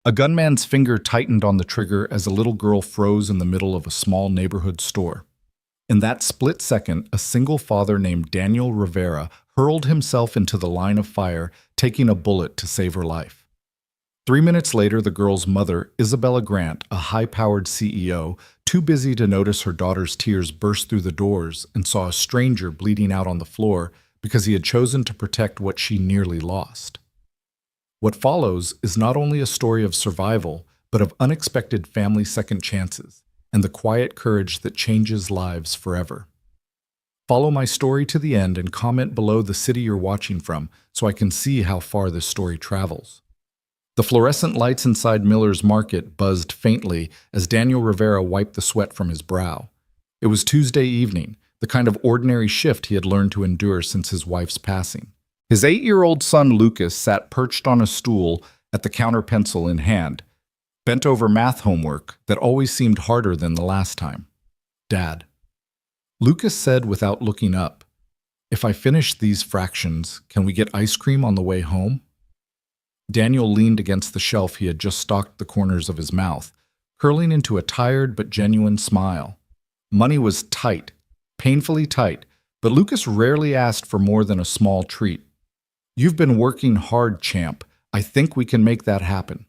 A gunman's finger tightened on the trigger as a little girl froze in the middle of a small neighborhood store. In that split second, a single father named Daniel Rivera hurled himself into the line of fire, taking a bullet to save her life. 3 minutes later, the girl's mother, Isabella Grant, a high-powered CEO, too busy to notice her daughter's tears, burst through the doors and saw a stranger bleeding out on the floor because he had chosen to protect what she nearly lost. What follows is not only a story of survival, but of unexpected family second chances and the quiet courage that changes lives forever. Follow my story to the end and comment below the city you're watching from so I can see how far this story travels. The fluorescent lights inside Miller's Market buzzed faintly as Daniel Rivera wiped the sweat from his brow. It was Tuesday evening, the kind of ordinary shift he had learned to endure since his wife's passing. His 8-year-old son Lucas sat perched on a stool at the counter, pencil in hand, bent over math homework that always seemed harder than the last time. "Dad," Lucas said without looking up, "if I finish these fractions, can we get ice cream on the way home?" Daniel leaned against the shelf he had just stocked the corners of his mouth, curling into a tired but genuine smile. Money was tight, painfully tight, but Lucas rarely asked for more than a small treat. "You've been working hard, champ. I think we can make that happen."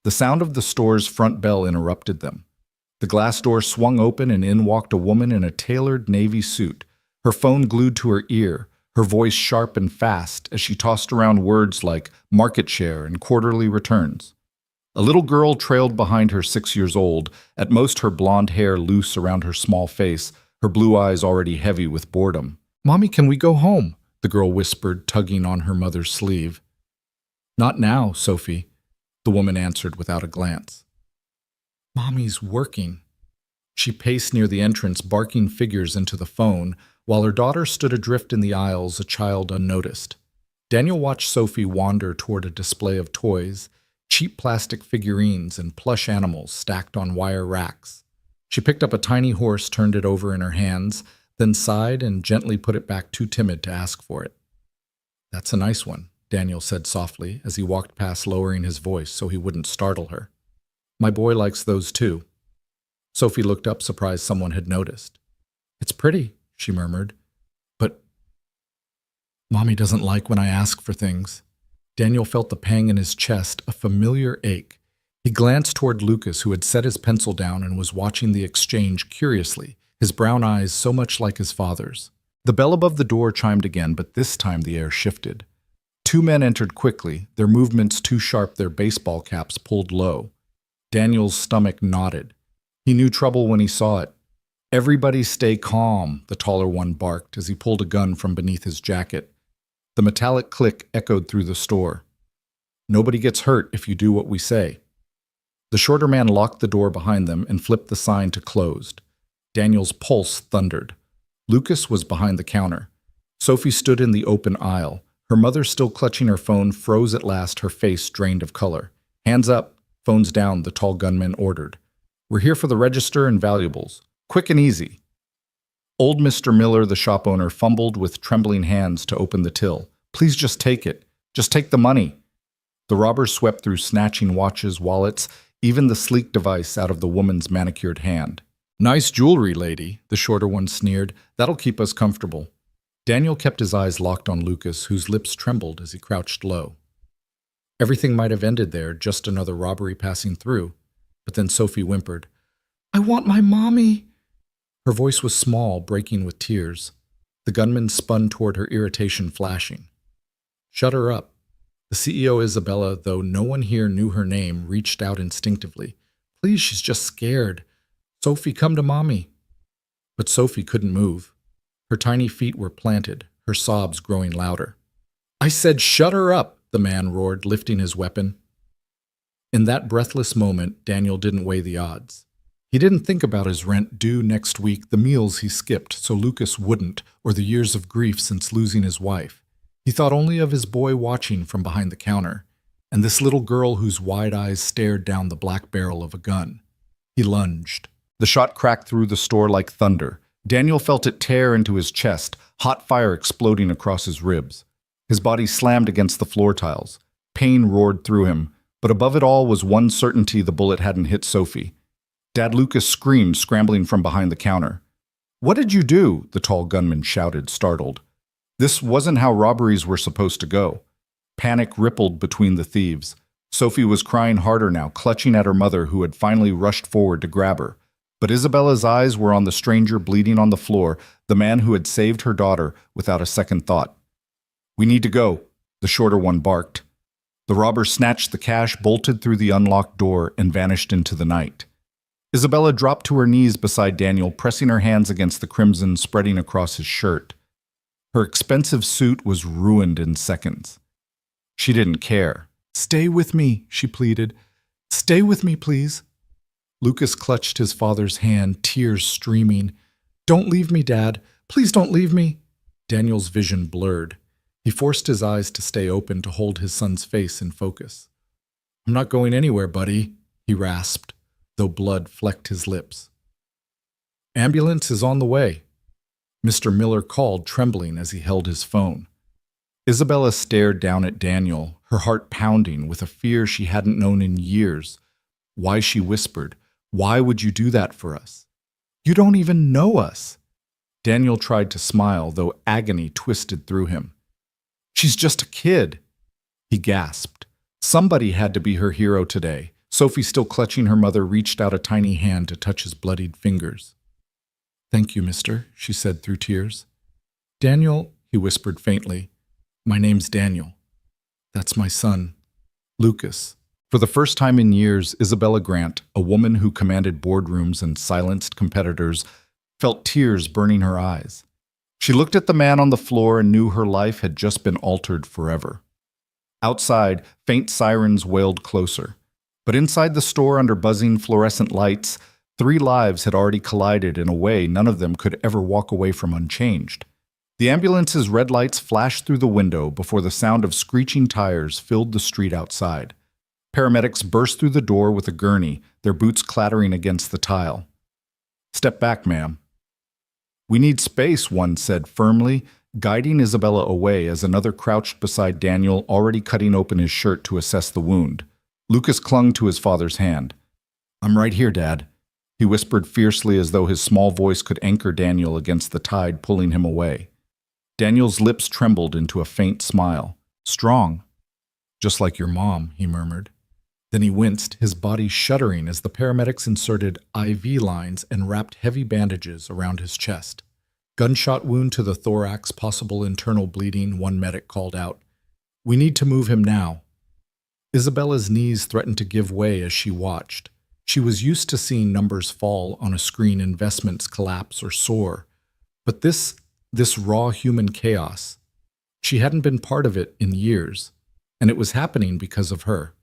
The sound of the store's front bell interrupted them. The glass door swung open and in walked a woman in a tailored navy suit, her phone glued to her ear, her voice sharp and fast as she tossed around words like market share and quarterly returns. A little girl trailed behind her, 6 years old, at most her blonde hair loose around her small face, her blue eyes already heavy with boredom. "Mommy, can we go home?" the girl whispered, tugging on her mother's sleeve. "Not now, Sophie," the woman answered without a glance. "Mommy's working." She paced near the entrance, barking figures into the phone, while her daughter stood adrift in the aisles, a child unnoticed. Daniel watched Sophie wander toward a display of toys, cheap plastic figurines and plush animals stacked on wire racks. She picked up a tiny horse, turned it over in her hands, then sighed and gently put it back, too timid to ask for it. "That's a nice one," Daniel said softly as he walked past, lowering his voice so he wouldn't startle her. "My boy likes those too." Sophie looked up, surprised someone had noticed. "It's pretty," she murmured, "but Mommy doesn't like when I ask for things." Daniel felt the pang in his chest, a familiar ache. He glanced toward Lucas, who had set his pencil down and was watching the exchange curiously, his brown eyes so much like his father's. The bell above the door chimed again, but this time the air shifted. 2 men entered quickly, their movements too sharp, their baseball caps pulled low. Daniel's stomach knotted. He knew trouble when he saw it. "Everybody stay calm," the taller one barked as he pulled a gun from beneath his jacket. The metallic click echoed through the store. "Nobody gets hurt if you do what we say." The shorter man locked the door behind them and flipped the sign to closed. Daniel's pulse thundered. Lucas was behind the counter. Sophie stood in the open aisle. Her mother, still clutching her phone, froze at last, her face drained of color. "Hands up, phones down," the tall gunman ordered. "We're here for the register and valuables. Quick and easy." Old Mr. Miller, the shop owner, fumbled with trembling hands to open the till. "Please just take it. Just take the money." The robbers swept through, snatching watches, wallets, even the sleek device out of the woman's manicured hand. "Nice jewelry, lady," the shorter one sneered. "That'll keep us comfortable." Daniel kept his eyes locked on Lucas, whose lips trembled as he crouched low. Everything might have ended there, just another robbery passing through. But then Sophie whimpered, "I want my mommy." Her voice was small, breaking with tears. The gunman spun toward her, irritation flashing. "Shut her up." The CEO, Isabella, though no one here knew her name, reached out instinctively. "Please, she's just scared. Sophie, come to mommy." But Sophie couldn't move. Her tiny feet were planted, her sobs growing louder. "I said shut her up," the man roared, lifting his weapon. In that breathless moment, Daniel didn't weigh the odds. He didn't think about his rent due next week, the meals he skipped so Lucas wouldn't, or the years of grief since losing his wife. He thought only of his boy watching from behind the counter, and this little girl whose wide eyes stared down the black barrel of a gun. He lunged. The shot cracked through the store like thunder. Daniel felt it tear into his chest, hot fire exploding across his ribs. His body slammed against the floor tiles. Pain roared through him. But above it all was one certainty: the bullet hadn't hit Sophie. Dad Lucas screamed, scrambling from behind the counter. "What did you do?" the tall gunman shouted, startled. This wasn't how robberies were supposed to go. Panic rippled between the thieves. Sophie was crying harder now, clutching at her mother, who had finally rushed forward to grab her. But Isabella's eyes were on the stranger bleeding on the floor, the man who had saved her daughter without a second thought. "We need to go," the shorter one barked. The robber snatched the cash, bolted through the unlocked door, and vanished into the night. Isabella dropped to her knees beside Daniel, pressing her hands against the crimson spreading across his shirt. Her expensive suit was ruined in seconds. She didn't care. "Stay with me," she pleaded. "Stay with me, please." Lucas clutched his father's hand, tears streaming. "Don't leave me, Dad. Please don't leave me." Daniel's vision blurred. He forced his eyes to stay open to hold his son's face in focus. "I'm not going anywhere, buddy," he rasped, though blood flecked his lips. "Ambulance is on the way," Mr. Miller called, trembling as he held his phone. Isabella stared down at Daniel, her heart pounding with a fear she hadn't known in years. Why, she whispered, "Why would you do that for us? You don't even know us." Daniel tried to smile, though agony twisted through him. "She's just a kid," he gasped. Somebody had to be her hero today. Sophie, still clutching her mother, reached out a tiny hand to touch his bloodied fingers. "Thank you, mister," she said through tears. "Daniel," he whispered faintly. "My name's Daniel. That's my son, Lucas." For the first time in years, Isabella Grant, a woman who commanded boardrooms and silenced competitors, felt tears burning her eyes. She looked at the man on the floor and knew her life had just been altered forever. Outside, faint sirens wailed closer. But inside the store, under buzzing fluorescent lights, 3 lives had already collided in a way none of them could ever walk away from unchanged. The ambulance's red lights flashed through the window before the sound of screeching tires filled the street outside. Paramedics burst through the door with a gurney, their boots clattering against the tile. "Step back, ma'am." "We need space," one said firmly, guiding Isabella away as another crouched beside Daniel, already cutting open his shirt to assess the wound. Lucas clung to his father's hand. "I'm right here, Dad," he whispered fiercely, as though his small voice could anchor Daniel against the tide pulling him away. Daniel's lips trembled into a faint smile. "Strong." "Just like your mom," he murmured. Then he winced, his body shuddering as the paramedics inserted IV lines and wrapped heavy bandages around his chest. "Gunshot wound to the thorax, possible internal bleeding," one medic called out. "We need to move him now." Isabella's knees threatened to give way as she watched. She was used to seeing numbers fall on a screen, investments collapse or soar. But this raw human chaos, she hadn't been part of it in years, and it was happening because of her.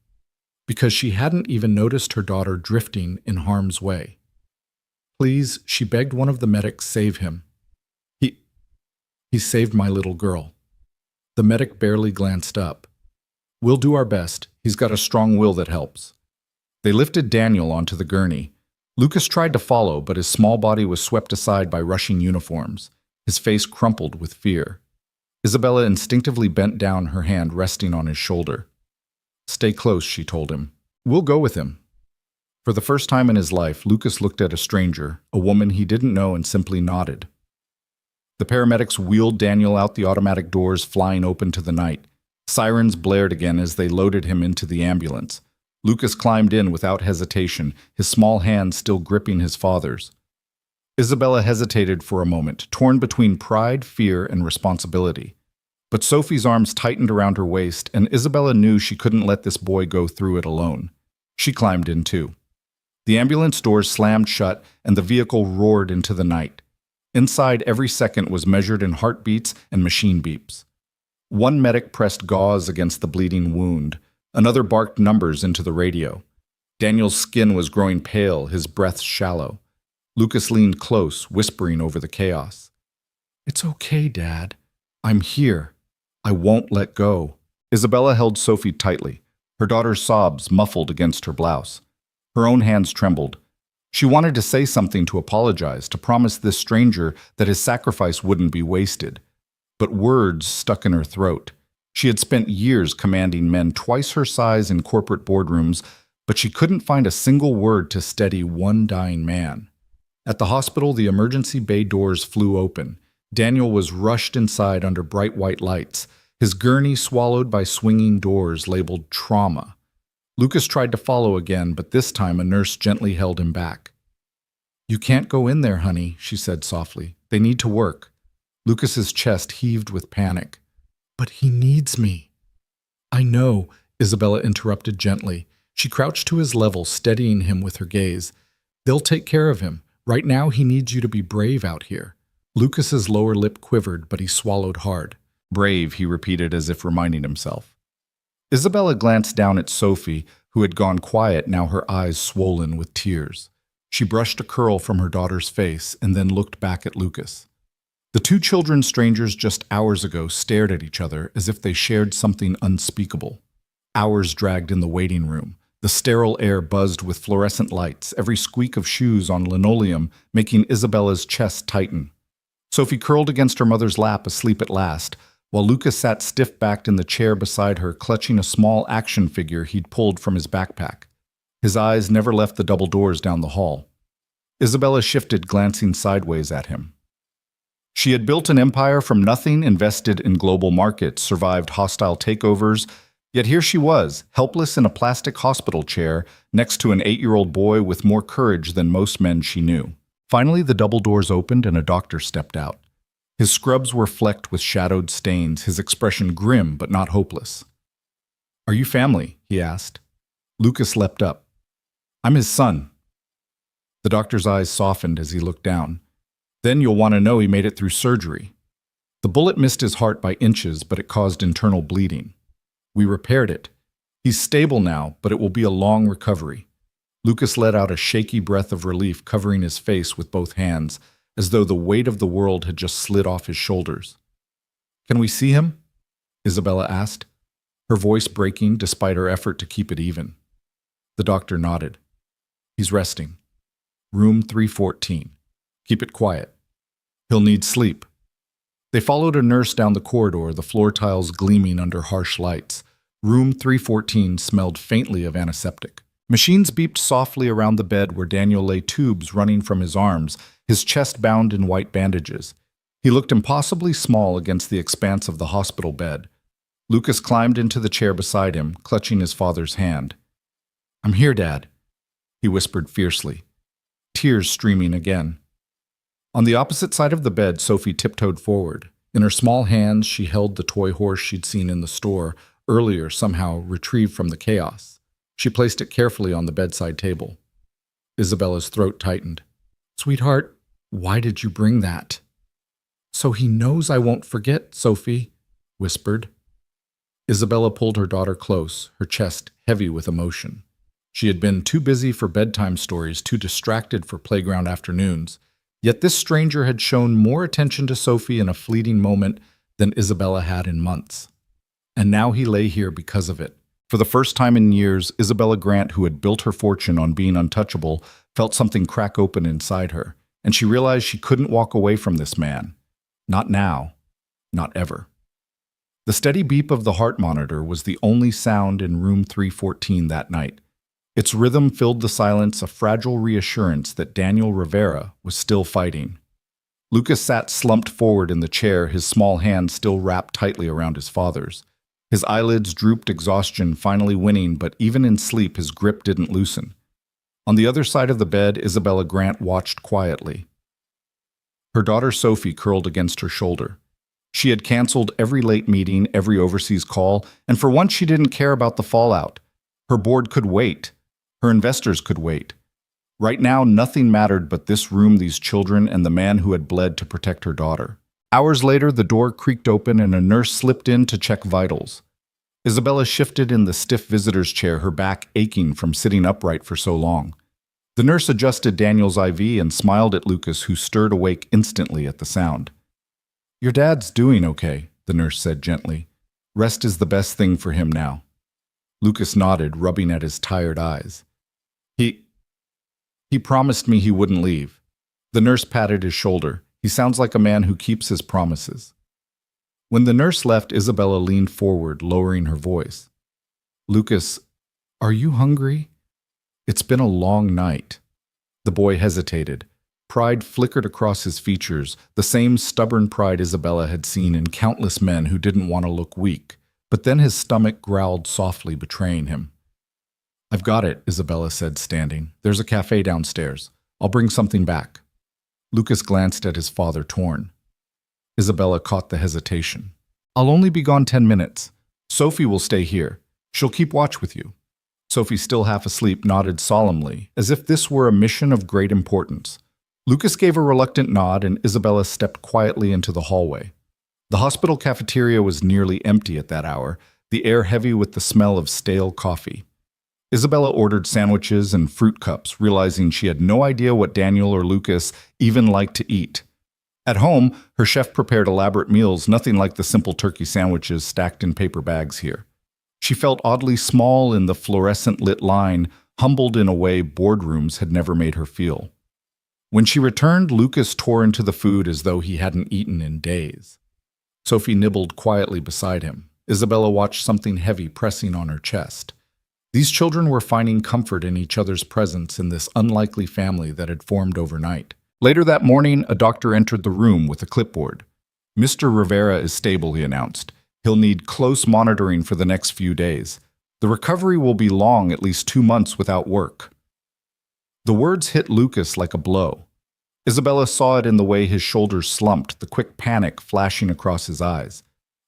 Because she hadn't even noticed her daughter drifting in harm's way. "Please," she begged one of the medics, "save him. He saved my little girl." The medic barely glanced up. "We'll do our best. He's got a strong will that helps." They lifted Daniel onto the gurney. Lucas tried to follow, but his small body was swept aside by rushing uniforms. His face crumpled with fear. Isabella instinctively bent down, her hand resting on his shoulder. "Stay close," she told him. "We'll go with him." For the first time in his life, Lucas looked at a stranger, a woman he didn't know, and simply nodded. The paramedics wheeled Daniel out, the automatic doors flying open to the night. Sirens blared again as they loaded him into the ambulance. Lucas climbed in without hesitation, his small hand still gripping his father's. Isabella hesitated for a moment, torn between pride, fear, and responsibility. But Sophie's arms tightened around her waist, and Isabella knew she couldn't let this boy go through it alone. She climbed in too. The ambulance doors slammed shut, and the vehicle roared into the night. Inside, every second was measured in heartbeats and machine beeps. One medic pressed gauze against the bleeding wound. Another barked numbers into the radio. Daniel's skin was growing pale, his breath shallow. Lucas leaned close, whispering over the chaos. "It's okay, Dad. I'm here. I won't let go." Isabella held Sophie tightly, her daughter's sobs muffled against her blouse. Her own hands trembled. She wanted to say something, to apologize, to promise this stranger that his sacrifice wouldn't be wasted. But words stuck in her throat. She had spent years commanding men twice her size in corporate boardrooms, but she couldn't find a single word to steady one dying man. At the hospital, the emergency bay doors flew open. Daniel was rushed inside under bright white lights, his gurney swallowed by swinging doors labeled trauma. Lucas tried to follow again, but this time a nurse gently held him back. "You can't go in there, honey," she said softly. "They need to work." Lucas's chest heaved with panic. "But he needs me." "I know," Isabella interrupted gently. She crouched to his level, steadying him with her gaze. "They'll take care of him. Right now he needs you to be brave out here." Lucas's lower lip quivered, but he swallowed hard. "Brave," he repeated as if reminding himself. Isabella glanced down at Sophie, who had gone quiet, now her eyes swollen with tears. She brushed a curl from her daughter's face and then looked back at Lucas. The two children strangers just hours ago stared at each other as if they shared something unspeakable. Hours dragged in the waiting room. The sterile air buzzed with fluorescent lights, every squeak of shoes on linoleum making Isabella's chest tighten. Sophie curled against her mother's lap, asleep at last, while Lucas sat stiff-backed in the chair beside her, clutching a small action figure he'd pulled from his backpack. His eyes never left the double doors down the hall. Isabella shifted, glancing sideways at him. She had built an empire from nothing, invested in global markets, survived hostile takeovers, yet here she was, helpless in a plastic hospital chair, next to an 8-year-old boy with more courage than most men she knew. Finally, the double doors opened and a doctor stepped out. His scrubs were flecked with shadowed stains, his expression grim but not hopeless. "Are you family?" he asked. Lucas leapt up. "I'm his son." The doctor's eyes softened as he looked down. "Then you'll want to know he made it through surgery. The bullet missed his heart by inches, but it caused internal bleeding. We repaired it. He's stable now, but it will be a long recovery." Lucas let out a shaky breath of relief, covering his face with both hands, as though the weight of the world had just slid off his shoulders. "Can we see him?" Isabella asked, her voice breaking despite her effort to keep it even. The doctor nodded. "He's resting. Room 314. Keep it quiet. He'll need sleep." They followed a nurse down the corridor, the floor tiles gleaming under harsh lights. Room 314 smelled faintly of antiseptic. Machines beeped softly around the bed where Daniel lay, tubes running from his arms, his chest bound in white bandages. He looked impossibly small against the expanse of the hospital bed. Lucas climbed into the chair beside him, clutching his father's hand. "I'm here, Dad," he whispered fiercely, tears streaming again. On the opposite side of the bed, Sophie tiptoed forward. In her small hands, she held the toy horse she'd seen in the store, earlier somehow retrieved from the chaos. She placed it carefully on the bedside table. Isabella's throat tightened. "Sweetheart, why did you bring that?" "So he knows I won't forget," Sophie whispered. Isabella pulled her daughter close, her chest heavy with emotion. She had been too busy for bedtime stories, too distracted for playground afternoons. Yet this stranger had shown more attention to Sophie in a fleeting moment than Isabella had in months. And now he lay here because of it. For the first time in years, Isabella Grant, who had built her fortune on being untouchable, felt something crack open inside her, and she realized she couldn't walk away from this man. Not now. Not ever. The steady beep of the heart monitor was the only sound in room 314 that night. Its rhythm filled the silence, a fragile reassurance that Daniel Rivera was still fighting. Lucas sat slumped forward in the chair, his small hand still wrapped tightly around his father's. His eyelids drooped, exhaustion finally winning, but even in sleep his grip didn't loosen. On the other side of the bed, Isabella Grant watched quietly. Her daughter Sophie curled against her shoulder. She had canceled every late meeting, every overseas call, and for once she didn't care about the fallout. Her board could wait. Her investors could wait. Right now, nothing mattered but this room, these children, and the man who had bled to protect her daughter. Hours later, the door creaked open and a nurse slipped in to check vitals. Isabella shifted in the stiff visitor's chair, her back aching from sitting upright for so long. The nurse adjusted Daniel's IV and smiled at Lucas, who stirred awake instantly at the sound. "Your dad's doing okay," the nurse said gently. "Rest is the best thing for him now." Lucas nodded, rubbing at his tired eyes. He promised me he wouldn't leave." The nurse patted his shoulder. "He sounds like a man who keeps his promises." When the nurse left, Isabella leaned forward, lowering her voice. "Lucas, are you hungry? It's been a long night." The boy hesitated. Pride flickered across his features, the same stubborn pride Isabella had seen in countless men who didn't want to look weak. But then his stomach growled softly, betraying him. "I've got it," Isabella said, standing. "There's a cafe downstairs. I'll bring something back." Lucas glanced at his father, torn. Isabella caught the hesitation. "I'll only be gone 10 minutes. Sophie will stay here. She'll keep watch with you." Sophie, still half asleep, nodded solemnly, as if this were a mission of great importance. Lucas gave a reluctant nod, and Isabella stepped quietly into the hallway. The hospital cafeteria was nearly empty at that hour, the air heavy with the smell of stale coffee. Isabella ordered sandwiches and fruit cups, realizing she had no idea what Daniel or Lucas even liked to eat. At home, her chef prepared elaborate meals, nothing like the simple turkey sandwiches stacked in paper bags here. She felt oddly small in the fluorescent-lit line, humbled in a way boardrooms had never made her feel. When she returned, Lucas tore into the food as though he hadn't eaten in days. Sophie nibbled quietly beside him. Isabella watched something heavy pressing on her chest. These children were finding comfort in each other's presence in this unlikely family that had formed overnight. Later that morning, a doctor entered the room with a clipboard. "Mr. Rivera is stable," he announced. "He'll need close monitoring for the next few days. The recovery will be long, at least 2 months without work." The words hit Lucas like a blow. Isabella saw it in the way his shoulders slumped, the quick panic flashing across his eyes.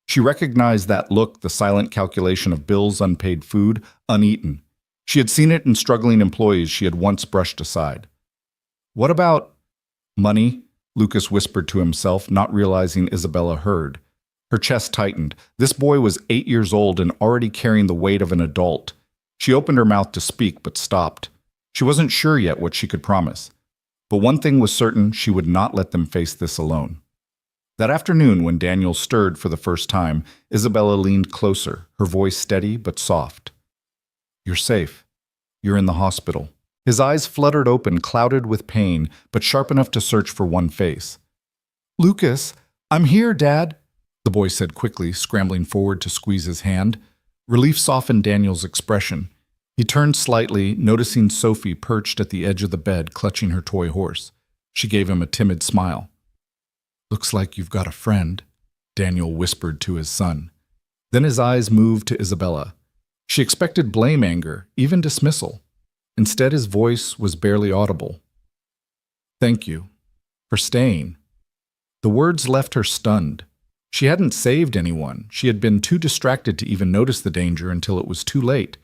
She recognized that look, the silent calculation of bills, unpaid food, uneaten. She had seen it in struggling employees she had once brushed aside. "What about money?" Lucas whispered to himself, not realizing Isabella heard. Her chest tightened. This boy was 8 years old and already carrying the weight of an adult. She opened her mouth to speak, but stopped. She wasn't sure yet what she could promise. But one thing was certain, she would not let them face this alone. That afternoon, when Daniel stirred for the first time, Isabella leaned closer, her voice steady but soft. "You're safe. You're in the hospital." His eyes fluttered open, clouded with pain, but sharp enough to search for one face. "Lucas, I'm here, Dad," the boy said quickly, scrambling forward to squeeze his hand. Relief softened Daniel's expression. He turned slightly, noticing Sophie perched at the edge of the bed, clutching her toy horse. She gave him a timid smile. "Looks like you've got a friend," Daniel whispered to his son. Then his eyes moved to Isabella. She expected blame, anger, even dismissal. Instead, his voice was barely audible. "Thank you for staying." The words left her stunned. She hadn't saved anyone. She had been too distracted to even notice the danger until it was too late.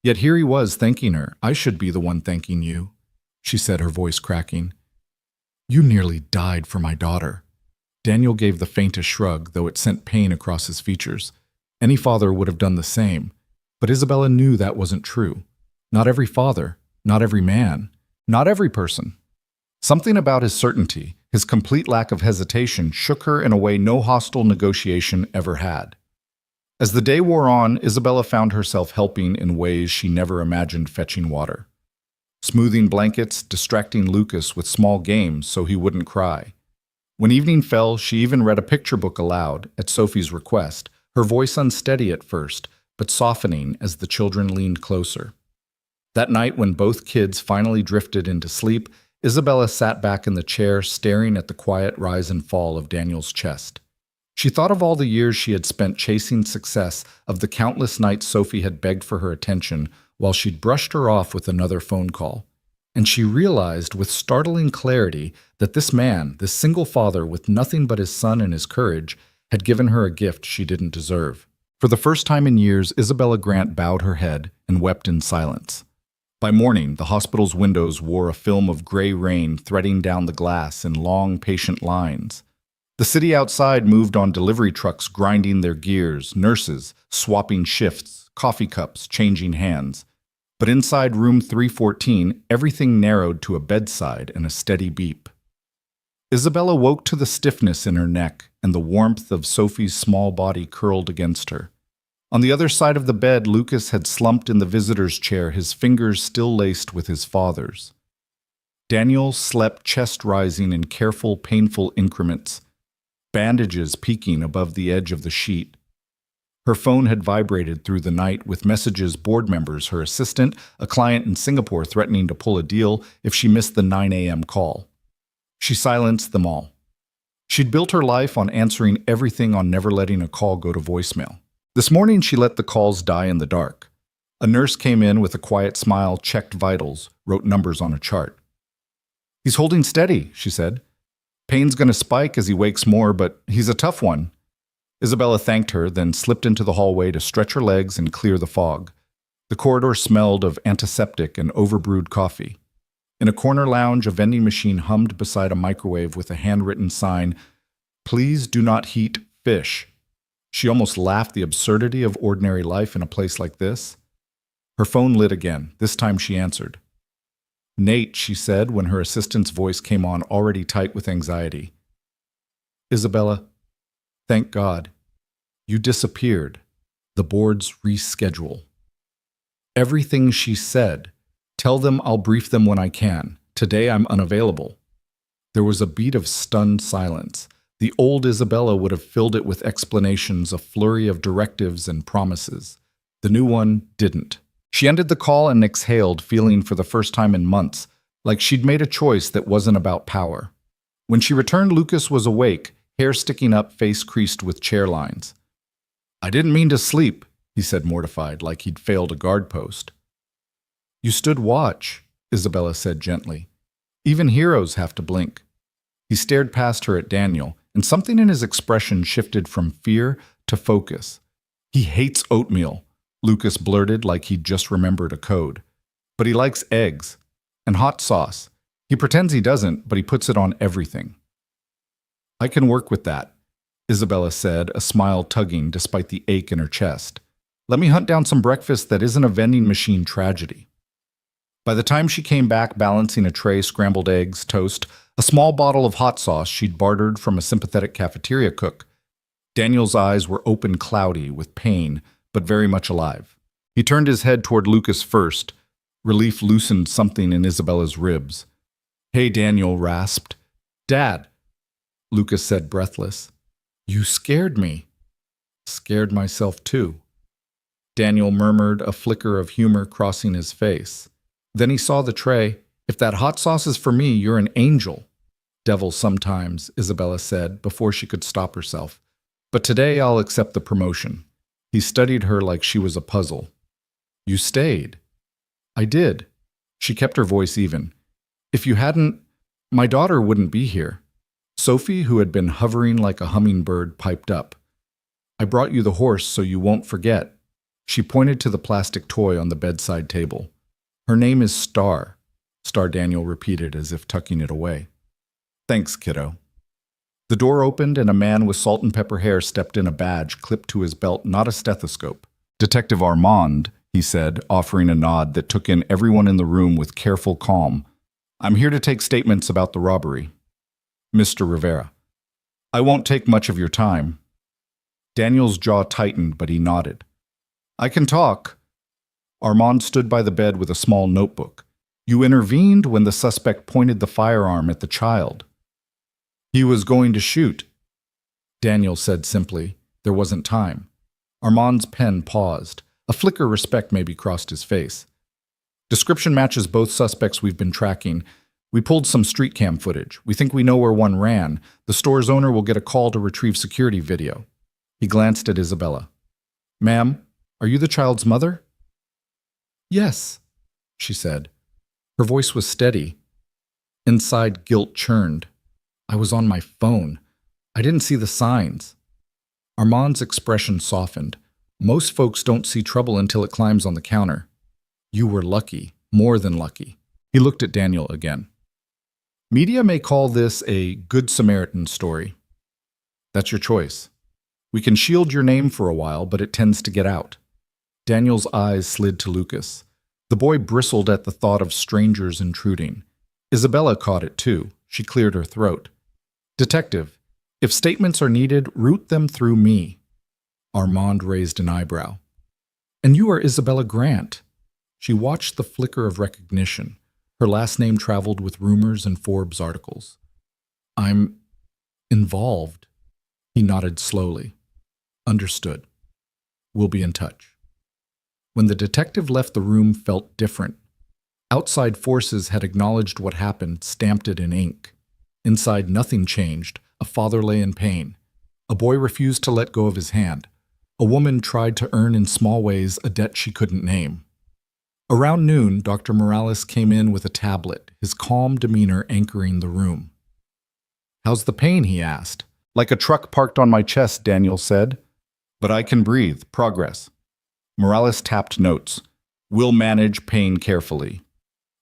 Yet here he was thanking her. "I should be the one thanking you," she said, her voice cracking. "You nearly died for my daughter." Daniel gave the faintest shrug, though it sent pain across his features. Any father would have done the same. But Isabella knew that wasn't true. Not every father, not every man, not every person. Something about his certainty, his complete lack of hesitation, shook her in a way no hostile negotiation ever had. As the day wore on, Isabella found herself helping in ways she never imagined: fetching water, smoothing blankets, distracting Lucas with small games so he wouldn't cry. When evening fell, she even read a picture book aloud, at Sophie's request, her voice unsteady at first, but softening as the children leaned closer. That night, when both kids finally drifted into sleep, Isabella sat back in the chair, staring at the quiet rise and fall of Daniel's chest. She thought of all the years she had spent chasing success, of the countless nights Sophie had begged for her attention, while she'd brushed her off with another phone call. And she realized with startling clarity that this man, this single father with nothing but his son and his courage, had given her a gift she didn't deserve. For the first time in years, Isabella Grant bowed her head and wept in silence. By morning, the hospital's windows wore a film of gray rain threading down the glass in long, patient lines. The city outside moved on delivery trucks grinding their gears, nurses swapping shifts, coffee cups changing hands. But inside room 314, everything narrowed to a bedside and a steady beep. Isabella woke to the stiffness in her neck and the warmth of Sophie's small body curled against her. On the other side of the bed, Lucas had slumped in the visitor's chair, his fingers still laced with his father's. Daniel slept chest rising in careful, painful increments. bandages peeking above the edge of the sheet. Her phone had vibrated through the night with messages board members, her assistant, a client in Singapore threatening to pull a deal if she missed the 9 a.m. call. She silenced them all. She'd built her life on answering everything, on never letting a call go to voicemail. This morning, she let the calls die in the dark. A nurse came in with a quiet smile, checked vitals, wrote numbers on a chart. "He's holding steady," she said. "Pain's going to spike as he wakes more, but he's a tough one." Isabella thanked her, then slipped into the hallway to stretch her legs and clear the fog. The corridor smelled of antiseptic and overbrewed coffee. In a corner lounge, a vending machine hummed beside a microwave with a handwritten sign, "Please do not heat fish." She almost laughed the absurdity of ordinary life in a place like this. Her phone lit again. This time she answered. "Nate," she said when her assistant's voice came on, already tight with anxiety. "Isabella, thank God. You disappeared. The board's reschedule." Everything she said. "Tell them I'll brief them when I can. Today I'm unavailable." There was a beat of stunned silence. The old Isabella would have filled it with explanations, a flurry of directives and promises. The new one didn't. She ended the call and exhaled, feeling for the first time in months like she'd made a choice that wasn't about power. When she returned, Lucas was awake, hair sticking up, face creased with chair lines. "I didn't mean to sleep," he said, mortified, like he'd failed a guard post. "You stood watch," Isabella said gently. "Even heroes have to blink." He stared past her at Daniel, and something in his expression shifted from fear to focus. "He hates oatmeal," Lucas blurted like he'd just remembered a code. "But he likes eggs and hot sauce. He pretends he doesn't, but he puts it on everything." "I can work with that," Isabella said, a smile tugging despite the ache in her chest. "Let me hunt down some breakfast that isn't a vending machine tragedy." By the time she came back, balancing a tray, scrambled eggs, toast, a small bottle of hot sauce she'd bartered from a sympathetic cafeteria cook, Daniel's eyes were open, cloudy with pain, but very much alive. He turned his head toward Lucas first. Relief loosened something in Isabella's ribs. "Hey," Daniel rasped. "Dad," Lucas said, breathless. "You scared me." "Scared myself too," Daniel murmured, a flicker of humor crossing his face. Then he saw the tray. "If that hot sauce is for me, you're an angel." "Devil sometimes," Isabella said, before she could stop herself. "But today I'll accept the promotion." He studied her like she was a puzzle. "You stayed." "I did." She kept her voice even. "If you hadn't, my daughter wouldn't be here." Sophie, who had been hovering like a hummingbird, piped up. "I brought you the horse so you won't forget." She pointed to the plastic toy on the bedside table. "Her name is Star," Daniel repeated as if tucking it away. "Thanks, kiddo." The door opened and a man with salt and pepper hair stepped in, a badge clipped to his belt, not a stethoscope. "Detective Armand," he said, offering a nod that took in everyone in the room with careful calm. "I'm here to take statements about the robbery." "Mr. Rivera." "I won't take much of your time." Daniel's jaw tightened, but he nodded. "I can talk." Armand stood by the bed with a small notebook. "You intervened when the suspect pointed the firearm at the child." "He was going to shoot," Daniel said simply. There wasn't time. Armand's pen paused. A flicker of respect maybe crossed his face. "Description matches both suspects we've been tracking. We pulled some street cam footage. We think we know where one ran. The store's owner will get a call to retrieve security video." He glanced at Isabella. "Ma'am, are you the child's mother?" "Yes," she said. Her voice was steady. Inside, guilt churned. "I was on my phone. I didn't see the signs." Armand's expression softened. "Most folks don't see trouble until it climbs on the counter. You were lucky, more than lucky." He looked at Daniel again. "Media may call this a Good Samaritan story. That's your choice. We can shield your name for a while, but it tends to get out." Daniel's eyes slid to Lucas. The boy bristled at the thought of strangers intruding. Isabella caught it too. She cleared her throat. "Detective, if statements are needed, route them through me." Armand raised an eyebrow. "And you are Isabella Grant." She watched the flicker of recognition. Her last name traveled with rumors and Forbes articles. "I'm involved," He nodded slowly. Understood. We'll be in touch. When the detective left, the room felt different. Outside forces had acknowledged what happened, stamped it in ink. Inside, nothing changed. A father lay in pain. A boy refused to let go of his hand. A woman tried to earn in small ways a debt she couldn't name. Around noon, Dr. Morales came in with a tablet, his calm demeanor anchoring the room. "How's the pain?" he asked. "Like a truck parked on my chest," Daniel said. "But I can breathe. Progress." Morales tapped notes. "We'll manage pain carefully.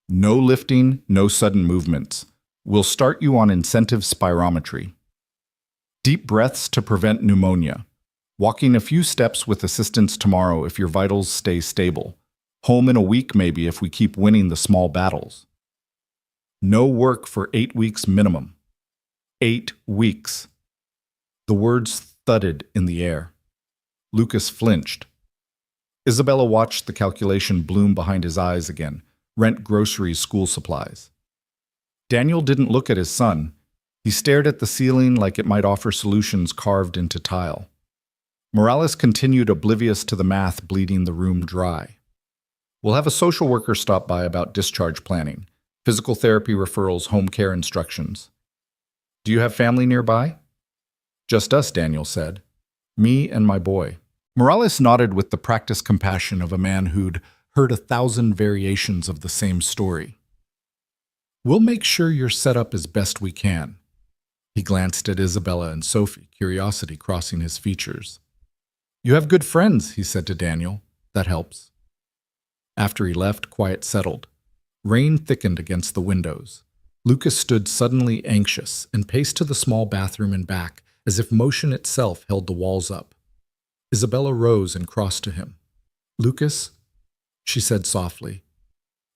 No lifting, no sudden movements. We'll start you on incentive spirometry. Deep breaths to prevent pneumonia. Walking a few steps with assistance tomorrow if your vitals stay stable. Home in a week maybe if we keep winning the small battles. No work for 8 weeks minimum." 8 weeks. The words thudded in the air. Lucas flinched. Isabella watched the calculation bloom behind his eyes again. Rent, groceries, school supplies. Daniel didn't look at his son. He stared at the ceiling like it might offer solutions carved into tile. Morales continued, oblivious to the math bleeding the room dry. "We'll have a social worker stop by about discharge planning, physical therapy referrals, home care instructions. Do you have family nearby?" "Just us," Daniel said. "Me and my boy." Morales nodded with the practiced compassion of a man who'd heard 1,000 variations of the same story. "We'll make sure you're set up as best we can." He glanced at Isabella and Sophie, curiosity crossing his features. "You have good friends," he said to Daniel. "That helps." After he left, quiet settled. Rain thickened against the windows. Lucas stood suddenly anxious and paced to the small bathroom and back, as if motion itself held the walls up. Isabella rose and crossed to him. "Lucas," she said softly,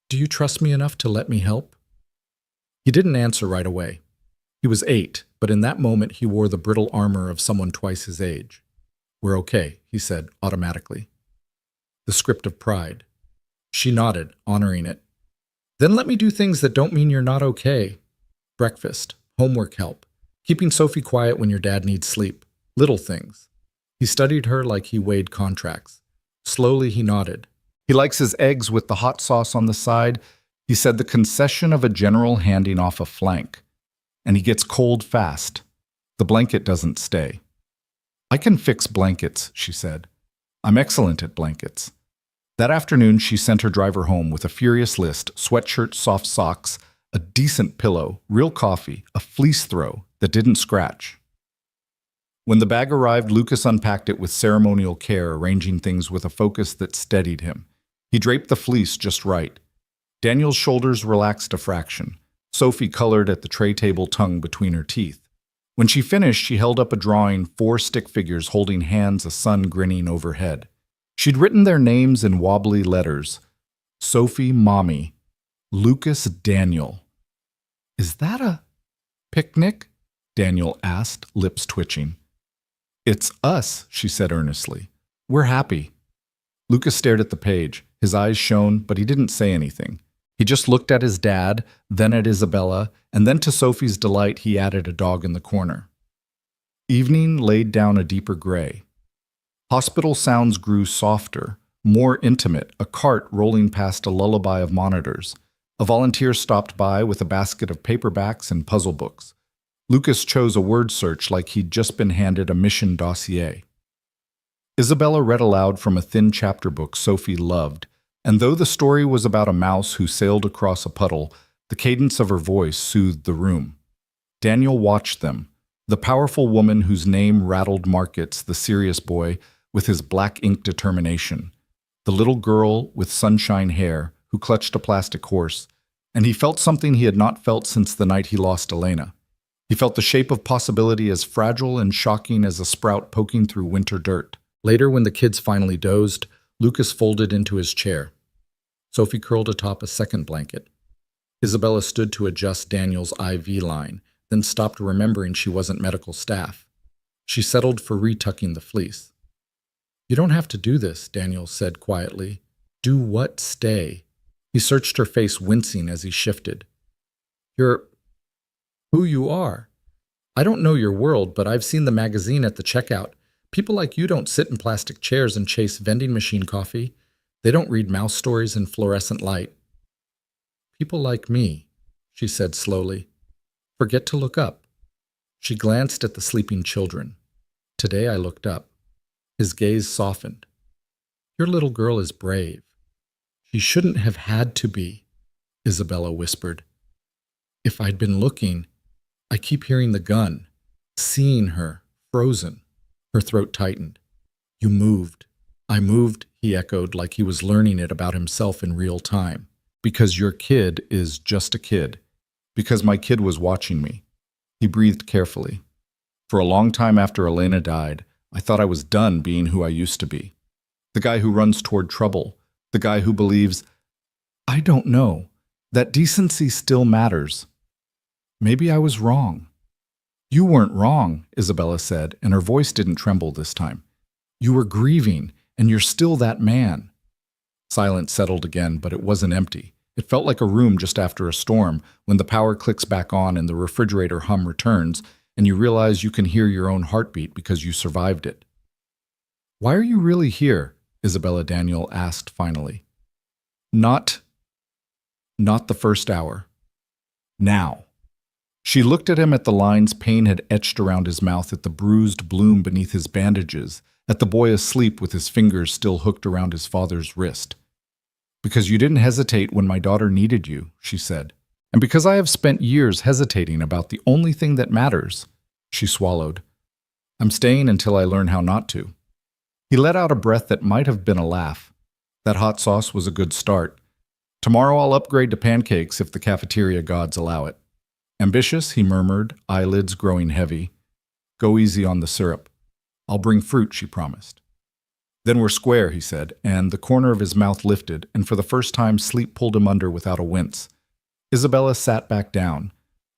"do you trust me enough to let me help?" He didn't answer right away. He was 8, but in that moment he wore the brittle armor of someone twice his age. "We're okay," he said automatically. The script of pride. She nodded, honoring it. "Then let me do things that don't mean you're not okay. Breakfast, homework help, keeping Sophie quiet when your dad needs sleep. Little things." He studied her like he weighed contracts. Slowly he nodded. "He likes his eggs with the hot sauce on the side," he said, the concession of a general handing off a flank. "And he gets cold fast. The blanket doesn't stay." "I can fix blankets," she said. "I'm excellent at blankets." That afternoon, she sent her driver home with a furious list: sweatshirt, soft socks, a decent pillow, real coffee, a fleece throw that didn't scratch. When the bag arrived, Lucas unpacked it with ceremonial care, arranging things with a focus that steadied him. He draped the fleece just right. Daniel's shoulders relaxed a fraction. Sophie colored at the tray table, tongue between her teeth. When she finished, she held up a drawing, 4 stick figures holding hands, a sun grinning overhead. She'd written their names in wobbly letters. Sophie, Mommy. Lucas, Daniel. "Is that a picnic?" Daniel asked, lips twitching. "It's us," she said earnestly. "We're happy." Lucas stared at the page. His eyes shone, but he didn't say anything. He just looked at his dad, then at Isabella, and then to Sophie's delight he added a dog in the corner. Evening laid down a deeper gray. Hospital sounds grew softer, more intimate, a cart rolling past a lullaby of monitors. A volunteer stopped by with a basket of paperbacks and puzzle books. Lucas chose a word search like he'd just been handed a mission dossier. Isabella read aloud from a thin chapter book Sophie loved, and though the story was about a mouse who sailed across a puddle, the cadence of her voice soothed the room. Daniel watched them, the powerful woman whose name rattled markets, the serious boy with his black ink determination, the little girl with sunshine hair who clutched a plastic horse, and he felt something he had not felt since the night he lost Elena. He felt the shape of possibility as fragile and shocking as a sprout poking through winter dirt. Later, when the kids finally dozed, Lucas folded into his chair. Sophie curled atop a second blanket. Isabella stood to adjust Daniel's IV line, then stopped, remembering she wasn't medical staff. She settled for retucking the fleece. "You don't have to do this," Daniel said quietly. "Do what? Stay." He searched her face, wincing as he shifted. "You're who you are." I don't know your world, but I've seen the magazine at the checkout. People like you don't sit in plastic chairs and chase vending machine coffee. They don't read mouse stories in fluorescent light. People like me, she said slowly. Forget to look up. She glanced at the sleeping children. Today I looked up. His gaze softened. Your little girl is brave. She shouldn't have had to be, Isabella whispered. If I'd been looking, I keep hearing the gun, seeing her, frozen. Her throat tightened. You moved. I moved, he echoed like he was learning it about himself in real time. Because your kid is just a kid. Because my kid was watching me. He breathed carefully. For a long time after Elena died, I thought I was done being who I used to be. The guy who runs toward trouble. The guy who believes, I don't know, that decency still matters. Maybe I was wrong. You weren't wrong, Isabella said, and her voice didn't tremble this time. You were grieving, and you're still that man. Silence settled again, but it wasn't empty. It felt like a room just after a storm, when the power clicks back on and the refrigerator hum returns, and you realize you can hear your own heartbeat because you survived it. Why are you really here? Isabella Daniel asked finally. Not the first hour. Now. She looked at him at the lines pain had etched around his mouth, at the bruised bloom beneath his bandages, at the boy asleep with his fingers still hooked around his father's wrist. Because you didn't hesitate when my daughter needed you, she said. And because I have spent years hesitating about the only thing that matters, she swallowed. I'm staying until I learn how not to. He let out a breath that might have been a laugh. That hot sauce was a good start. Tomorrow I'll upgrade to pancakes if the cafeteria gods allow it. Ambitious, he murmured, eyelids growing heavy. Go easy on the syrup. I'll bring fruit, she promised. Then we're square, he said, and the corner of his mouth lifted, and for the first time sleep pulled him under without a wince. Isabella sat back down.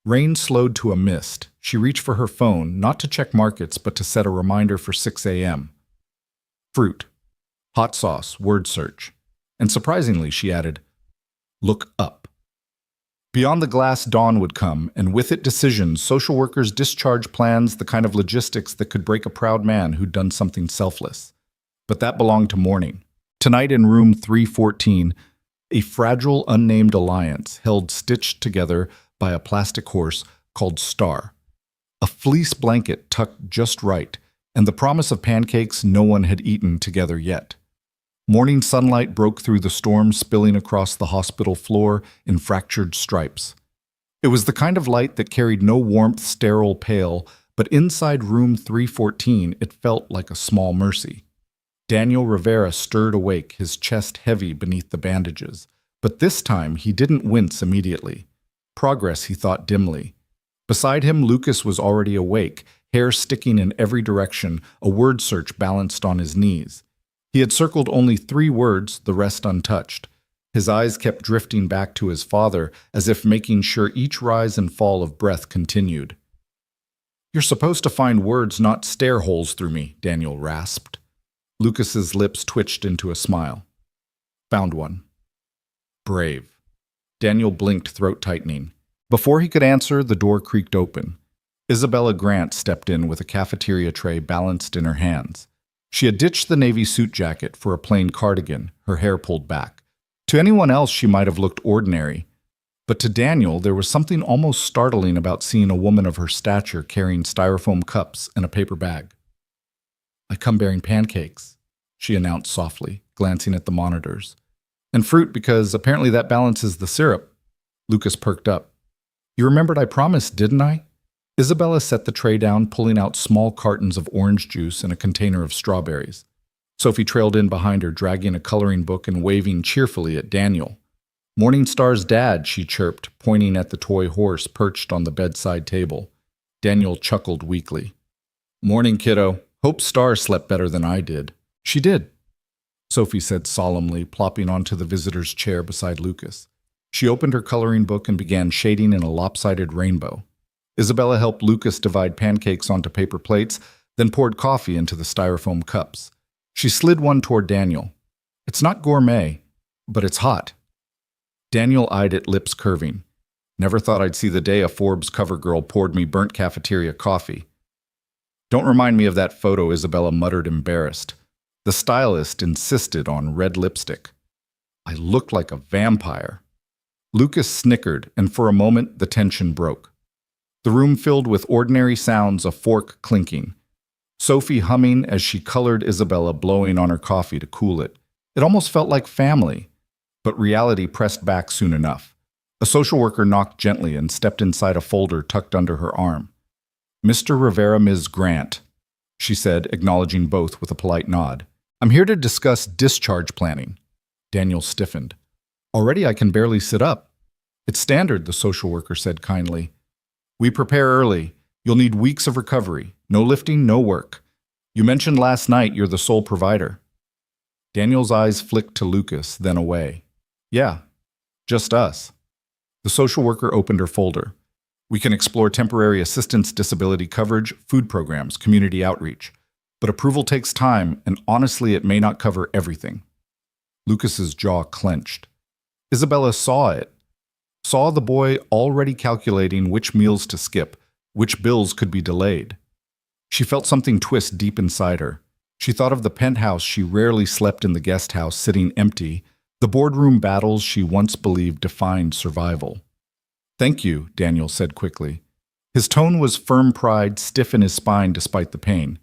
Rain slowed to a mist. She reached for her phone, not to check markets, but to set a reminder for 6 a.m. Fruit. Hot sauce, word search. And surprisingly, she added, look up. Beyond the glass, dawn would come, and with it decisions, social workers' discharge plans, the kind of logistics that could break a proud man who'd done something selfless. But that belonged to morning. Tonight in room 314, a fragile, unnamed alliance held stitched together by a plastic horse called Star. A fleece blanket tucked just right, and the promise of pancakes no one had eaten together yet. Morning sunlight broke through the storm, spilling across the hospital floor in fractured stripes. It was the kind of light that carried no warmth, sterile pale, but inside room 314 it felt like a small mercy. Daniel Rivera stirred awake, his chest heavy beneath the bandages. But this time he didn't wince immediately. Progress, he thought dimly. Beside him, Lucas was already awake, hair sticking in every direction, a word search balanced on his knees. He had circled only 3 words, the rest untouched. His eyes kept drifting back to his father, as if making sure each rise and fall of breath continued. You're supposed to find words, not stare holes through me, Daniel rasped. Lucas's lips twitched into a smile. Found one. Brave. Daniel blinked, throat tightening. Before he could answer, the door creaked open. Isabella Grant stepped in with a cafeteria tray balanced in her hands. She had ditched the navy suit jacket for a plain cardigan, her hair pulled back. To anyone else, she might have looked ordinary. But to Daniel, there was something almost startling about seeing a woman of her stature carrying styrofoam cups and a paper bag. I come bearing pancakes, she announced softly, glancing at the monitors. And fruit, because apparently that balances the syrup. Lucas perked up. You remembered I promised, didn't I? Isabella set the tray down, pulling out small cartons of orange juice and a container of strawberries. Sophie trailed in behind her, dragging a coloring book and waving cheerfully at Daniel. Morningstar's dad, she chirped, pointing at the toy horse perched on the bedside table. Daniel chuckled weakly. Morning, kiddo. Hope Star slept better than I did. She did, Sophie said solemnly, plopping onto the visitor's chair beside Lucas. She opened her coloring book and began shading in a lopsided rainbow. Isabella helped Lucas divide pancakes onto paper plates, then poured coffee into the styrofoam cups. She slid one toward Daniel. It's not gourmet, but it's hot. Daniel eyed it, lips curving. Never thought I'd see the day a Forbes cover girl poured me burnt cafeteria coffee. Don't remind me of that photo, Isabella muttered, embarrassed. The stylist insisted on red lipstick. I looked like a vampire. Lucas snickered, and for a moment the tension broke. The room filled with ordinary sounds, a fork clinking. Sophie humming as she colored Isabella, blowing on her coffee to cool it. It almost felt like family, but reality pressed back soon enough. A social worker knocked gently and stepped inside a folder tucked under her arm. Mr. Rivera, Ms. Grant, she said, acknowledging both with a polite nod. I'm here to discuss discharge planning. Daniel stiffened. Already I can barely sit up. It's standard, the social worker said kindly. We prepare early. You'll need weeks of recovery. No lifting, no work. You mentioned last night you're the sole provider. Daniel's eyes flicked to Lucas, then away. Yeah, just us. The social worker opened her folder. We can explore temporary assistance, disability coverage, food programs, community outreach. But approval takes time, and honestly, it may not cover everything. Lucas's jaw clenched. Isabella saw it. Saw the boy already calculating which meals to skip, which bills could be delayed. She felt something twist deep inside her. She thought of the penthouse she rarely slept in, the guest house sitting empty, the boardroom battles she once believed defined survival. Thank you, Daniel said quickly. His tone was firm pride, stiff in his spine despite the pain.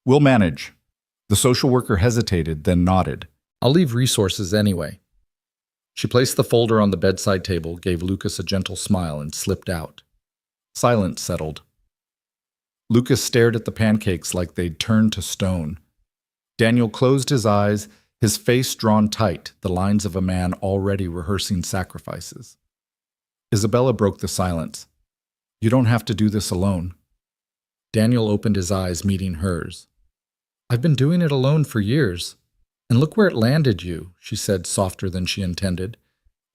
We'll manage. The social worker hesitated, then nodded. I'll leave resources anyway. She placed the folder on the bedside table, gave Lucas a gentle smile, and slipped out. Silence settled. Lucas stared at the pancakes like they'd turned to stone. Daniel closed his eyes, his face drawn tight, the lines of a man already rehearsing sacrifices. Isabella broke the silence. You don't have to do this alone. Daniel opened his eyes, meeting hers. I've been doing it alone for years. And look where it landed you, she said, softer than she intended.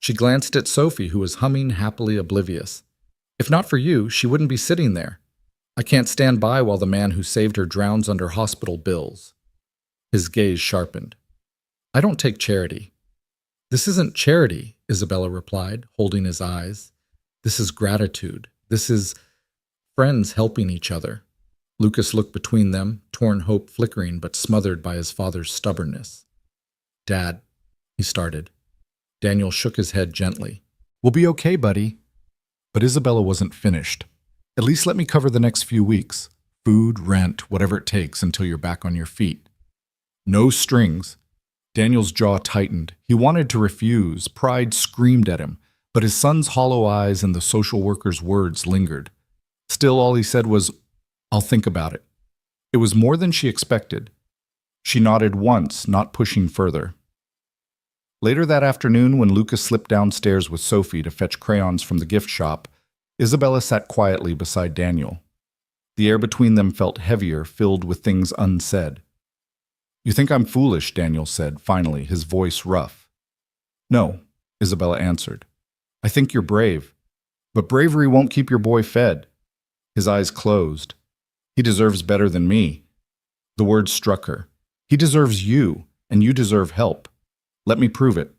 She glanced at Sophie, who was humming, happily oblivious. If not for you, she wouldn't be sitting there. I can't stand by while the man who saved her drowns under hospital bills. His gaze sharpened. I don't take charity. This isn't charity, Isabella replied, holding his eyes. This is gratitude. This is friends helping each other. Lucas looked between them, torn hope flickering but smothered by his father's stubbornness. Dad, he started. Daniel shook his head gently. We'll be okay, buddy. But Isabella wasn't finished. At least let me cover the next few weeks. Food, rent, whatever it takes until you're back on your feet. No strings. Daniel's jaw tightened. He wanted to refuse. Pride screamed at him, but his son's hollow eyes and the social worker's words lingered. Still, all he said was, I'll think about it. It was more than she expected. She nodded once, not pushing further. Later that afternoon, when Lucas slipped downstairs with Sophie to fetch crayons from the gift shop, Isabella sat quietly beside Daniel. The air between them felt heavier, filled with things unsaid. You think I'm foolish, Daniel said, finally, his voice rough. No, Isabella answered. I think you're brave. But bravery won't keep your boy fed. His eyes closed. He deserves better than me. The words struck her. He deserves you, and you deserve help. Let me prove it.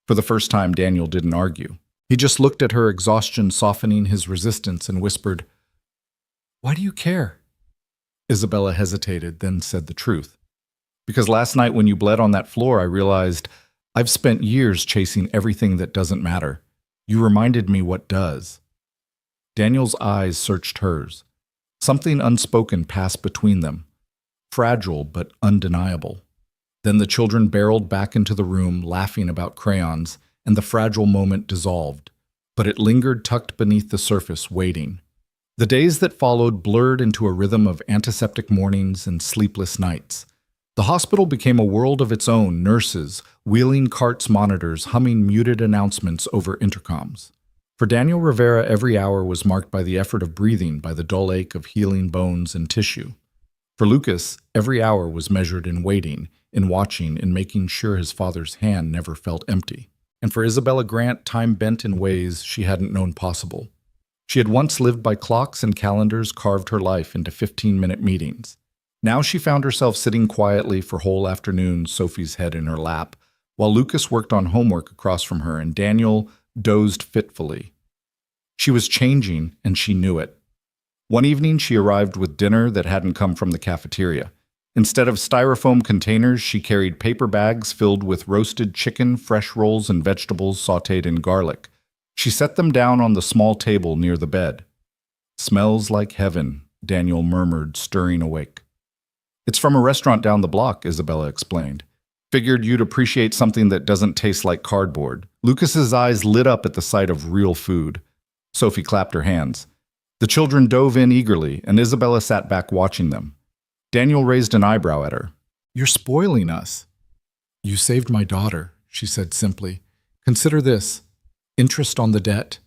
For the first time, Daniel didn't argue. He just looked at her, exhaustion softening his resistance, and whispered, Why do you care? Isabella hesitated, then said the truth. Because last night when you bled on that floor, I realized I've spent years chasing everything that doesn't matter. You reminded me what does. Daniel's eyes searched hers. Something unspoken passed between them, fragile but undeniable. Then the children barreled back into the room, laughing about crayons, and the fragile moment dissolved. But it lingered tucked beneath the surface, waiting. The days that followed blurred into a rhythm of antiseptic mornings and sleepless nights. The hospital became a world of its own, nurses, wheeling carts, monitors, humming muted announcements over intercoms. For Daniel Rivera, every hour was marked by the effort of breathing, by the dull ache of healing bones and tissue. For Lucas, every hour was measured in waiting, in watching, in making sure his father's hand never felt empty. And for Isabella Grant, time bent in ways she hadn't known possible. She had once lived by clocks and calendars, carved her life into 15-minute meetings. Now she found herself sitting quietly for whole afternoons, Sophie's head in her lap, while Lucas worked on homework across from her and Daniel dozed fitfully. She was changing, and she knew it. One evening, she arrived with dinner that hadn't come from the cafeteria. Instead of styrofoam containers, she carried paper bags filled with roasted chicken, fresh rolls, and vegetables sautéed in garlic. She set them down on the small table near the bed. "Smells like heaven," Daniel murmured, stirring awake. "It's from a restaurant down the block," Isabella explained. "Figured you'd appreciate something that doesn't taste like cardboard." Lucas's eyes lit up at the sight of real food. Sophie clapped her hands. The children dove in eagerly, and Isabella sat back watching them. Daniel raised an eyebrow at her. "You're spoiling us." "You saved my daughter," she said simply. "Consider this. Interest on the debt."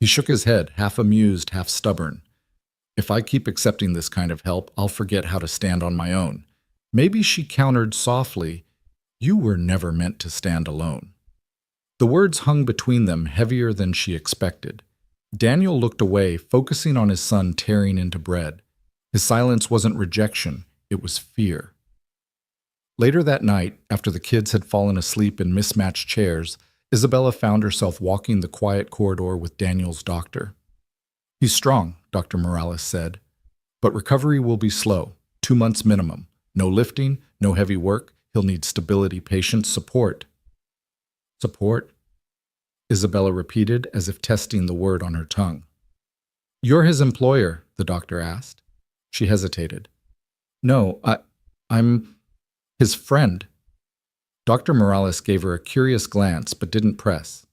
He shook his head, half amused, half stubborn. "If I keep accepting this kind of help, I'll forget how to stand on my own." Maybe she countered softly, "You were never meant to stand alone." The words hung between them, heavier than she expected. Daniel looked away, focusing on his son tearing into bread. His silence wasn't rejection, it was fear. Later that night, after the kids had fallen asleep in mismatched chairs, Isabella found herself walking the quiet corridor with Daniel's doctor. "He's strong," Dr. Morales said, "but recovery will be slow, 2 months minimum. No lifting, no heavy work. He'll need stability, patience, support." "Support?" Isabella repeated, as if testing the word on her tongue. "You're his employer," the doctor asked. She hesitated. "No, I'm his friend." Dr. Morales gave her a curious glance, but didn't press.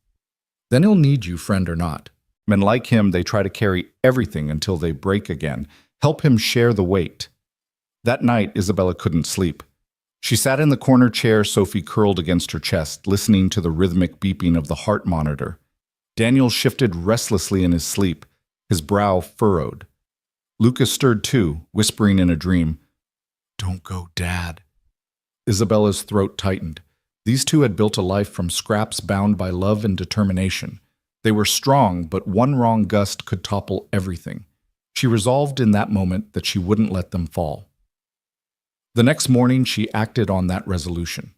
"Then he'll need you, friend or not. Men like him, they try to carry everything until they break again. Help him share the weight." That night, Isabella couldn't sleep. She sat in the corner chair Sophie curled against her chest, listening to the rhythmic beeping of the heart monitor. Daniel shifted restlessly in his sleep, his brow furrowed. Lucas stirred too, whispering in a dream, "Don't go, Dad." Isabella's throat tightened. These two had built a life from scraps bound by love and determination. They were strong, but one wrong gust could topple everything. She resolved in that moment that she wouldn't let them fall. The next morning, she acted on that resolution.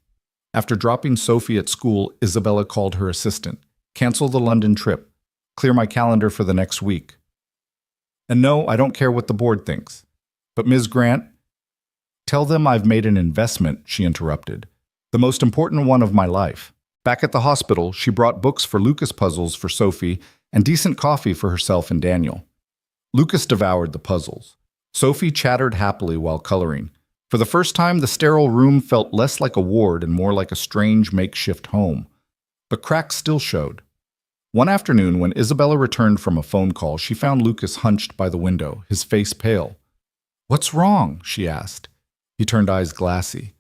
After dropping Sophie at school, Isabella called her assistant. "Cancel the London trip. Clear my calendar for the next week." "And no, I don't care what the board thinks." "But Ms. Grant—" "Tell them I've made an investment," she interrupted. "The most important one of my life." Back at the hospital, she brought books for Lucas puzzles for Sophie and decent coffee for herself and Daniel. Lucas devoured the puzzles. Sophie chattered happily while coloring. For the first time, the sterile room felt less like a ward and more like a strange makeshift home. But cracks still showed. One afternoon, when Isabella returned from a phone call, she found Lucas hunched by the window, his face pale. "What's wrong?" she asked. He turned eyes glassy.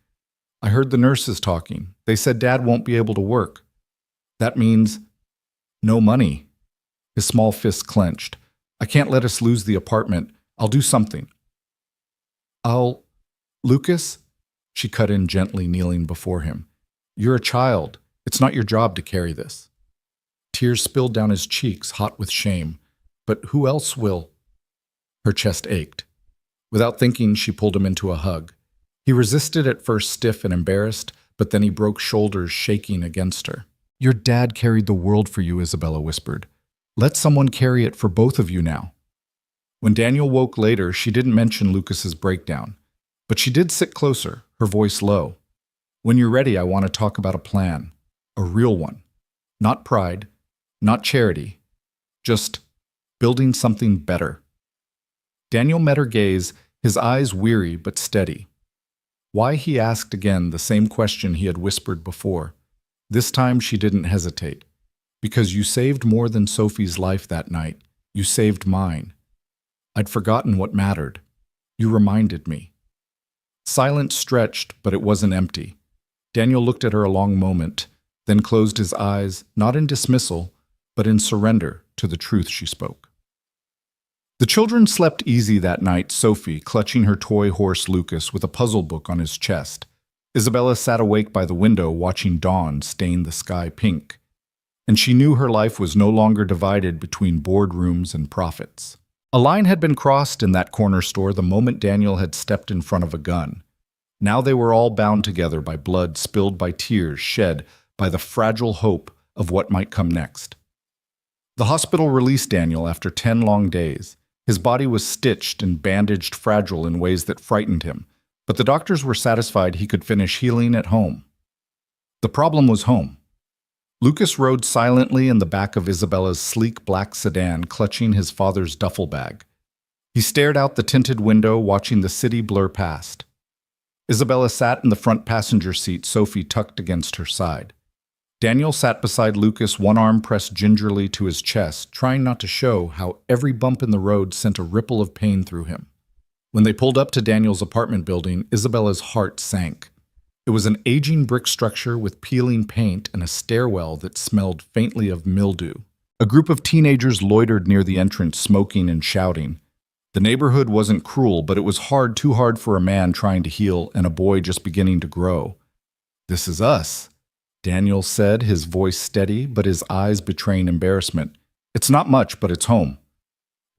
"I heard the nurses talking. They said Dad won't be able to work." "That means no money." His small fists clenched. "I can't let us lose the apartment. I'll do something." "Lucas?" She cut in gently, kneeling before him. "You're a child. It's not your job to carry this." Tears spilled down his cheeks, hot with shame. "But who else will?" Her chest ached. Without thinking, she pulled him into a hug. He resisted at first, stiff and embarrassed, but then he broke shoulders, shaking against her. "Your dad carried the world for you," Isabella whispered. "Let someone carry it for both of you now." When Daniel woke later, she didn't mention Lucas's breakdown. But she did sit closer, her voice low. "When you're ready, I want to talk about a plan. A real one. Not pride, not charity. Just building something better." Daniel met her gaze, his eyes weary but steady. Why, he asked again the same question he had whispered before. This time she didn't hesitate. "Because you saved more than Sophie's life that night. You saved mine. I'd forgotten what mattered. You reminded me." Silence stretched, but it wasn't empty. Daniel looked at her a long moment, then closed his eyes, not in dismissal, but in surrender to the truth she spoke. The children slept easy that night, Sophie clutching her toy horse Lucas with a puzzle book on his chest. Isabella sat awake by the window watching dawn stain the sky pink. And she knew her life was no longer divided between boardrooms and profits. A line had been crossed in that corner store the moment Daniel had stepped in front of a gun. Now they were all bound together by blood spilled by tears shed by the fragile hope of what might come next. The hospital released Daniel after 10 long days. His body was stitched and bandaged fragile in ways that frightened him, but the doctors were satisfied he could finish healing at home. The problem was home. Lucas rode silently in the back of Isabella's sleek black sedan, clutching his father's duffel bag. He stared out the tinted window, watching the city blur past. Isabella sat in the front passenger seat, Sophie tucked against her side. Daniel sat beside Lucas, one arm pressed gingerly to his chest, trying not to show how every bump in the road sent a ripple of pain through him. When they pulled up to Daniel's apartment building, Isabella's heart sank. It was an aging brick structure with peeling paint and a stairwell that smelled faintly of mildew. A group of teenagers loitered near the entrance, smoking and shouting. The neighborhood wasn't cruel, but it was too hard for a man trying to heal and a boy just beginning to grow. "This is us," Daniel said, his voice steady, but his eyes betraying embarrassment. "It's not much, but it's home."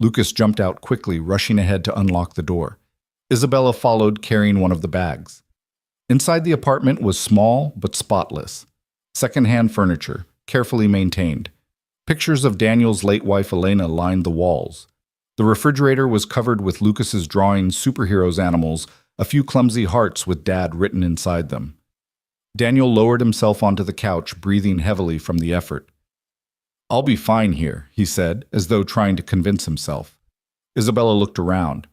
Lucas jumped out quickly, rushing ahead to unlock the door. Isabella followed, carrying one of the bags. Inside the apartment was small but spotless. Second-hand furniture, carefully maintained. Pictures of Daniel's late wife Elena lined the walls. The refrigerator was covered with Lucas's drawing superheroes animals, a few clumsy hearts with Dad written inside them. Daniel lowered himself onto the couch, breathing heavily from the effort. "I'll be fine here," he said, as though trying to convince himself. Isabella looked around.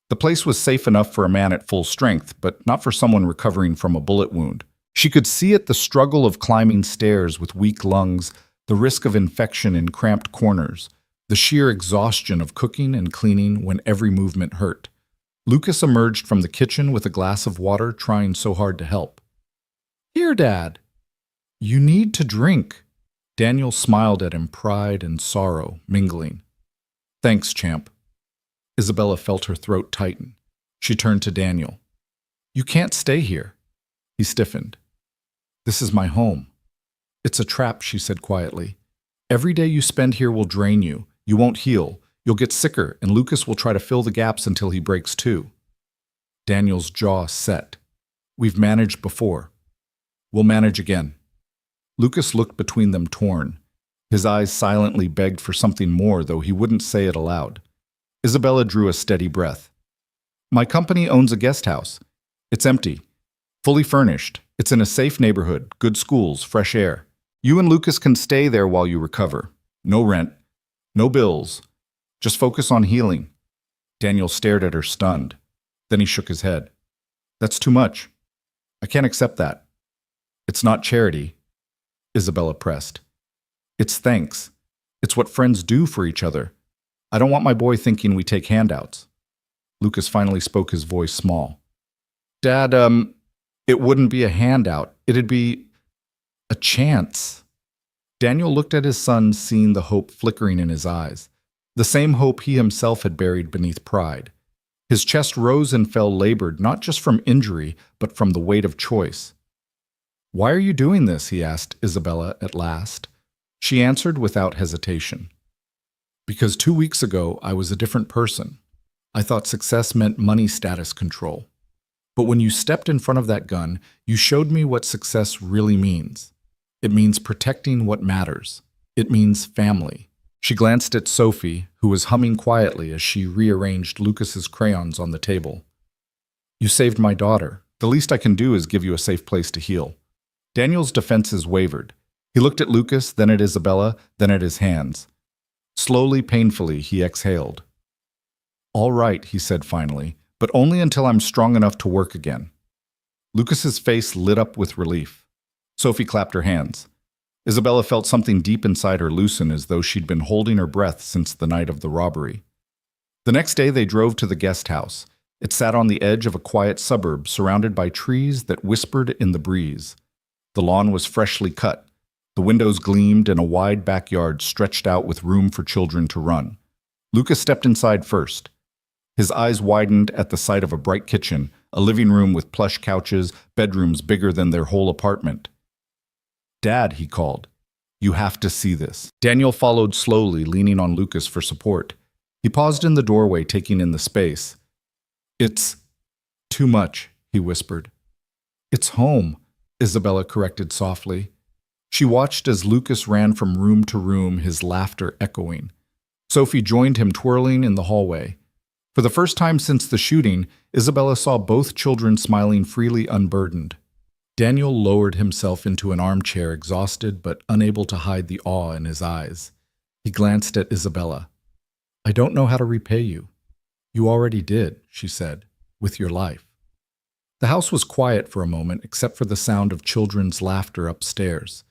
The place was safe enough for a man at full strength, but not for someone recovering from a bullet wound. She could see it, the struggle of climbing stairs with weak lungs, the risk of infection in cramped corners, the sheer exhaustion of cooking and cleaning when every movement hurt. Lucas emerged from the kitchen with a glass of water, trying so hard to help. "Here, Dad. You need to drink." Daniel smiled at him, pride and sorrow mingling. "Thanks, champ." Isabella felt her throat tighten. She turned to Daniel. "You can't stay here." He stiffened. "This is my home." "It's a trap," she said quietly. "Every day you spend here will drain you. You won't heal. You'll get sicker, and Lucas will try to fill the gaps until he breaks too." Daniel's jaw set. "We've managed before. We'll manage again." Lucas looked between them, torn. His eyes silently begged for something more, though he wouldn't say it aloud. Isabella drew a steady breath. "My company owns a guest house. It's empty. Fully furnished. It's in a safe neighborhood, good schools, fresh air. You and Lucas can stay there while you recover. No rent. No bills. Just focus on healing." Daniel stared at her, stunned. Then he shook his head. "That's too much. I can't accept that." "It's not charity," Isabella pressed. "It's thanks. It's what friends do for each other. I don't want my boy thinking we take handouts." Lucas finally spoke, his voice small. "Dad, it wouldn't be a handout. It'd be a chance." Daniel looked at his son, seeing the hope flickering in his eyes, the same hope he himself had buried beneath pride. His chest rose and fell, labored, not just from injury, but from the weight of choice. "Why are you doing this?" he asked Isabella at last. She answered without hesitation. "Because 2 weeks ago I was a different person. I thought success meant money, status, control. But when you stepped in front of that gun, you showed me what success really means. It means protecting what matters. It means family." She glanced at Sophie, who was humming quietly as she rearranged Lucas's crayons on the table. "You saved my daughter. The least I can do is give you a safe place to heal." Daniel's defenses wavered. He looked at Lucas, then at Isabella, then at his hands. Slowly, painfully, he exhaled. "All right," he said finally, "but only until I'm strong enough to work again." Lucas's face lit up with relief. Sophie clapped her hands. Isabella felt something deep inside her loosen, as though she'd been holding her breath since the night of the robbery. The next day they drove to the guest house. It sat on the edge of a quiet suburb, surrounded by trees that whispered in the breeze. The lawn was freshly cut. The windows gleamed, and a wide backyard stretched out with room for children to run. Lucas stepped inside first. His eyes widened at the sight of a bright kitchen, a living room with plush couches, bedrooms bigger than their whole apartment. "Dad," he called, "you have to see this." Daniel followed slowly, leaning on Lucas for support. He paused in the doorway, taking in the space. "It's too much," he whispered. "It's home," Isabella corrected softly. She watched as Lucas ran from room to room, his laughter echoing. Sophie joined him, twirling in the hallway. For the first time since the shooting, Isabella saw both children smiling freely, unburdened. Daniel lowered himself into an armchair, exhausted but unable to hide the awe in his eyes. He glanced at Isabella. "I don't know how to repay you." "You already did," she said, "with your life." The house was quiet for a moment, except for the sound of children's laughter upstairs.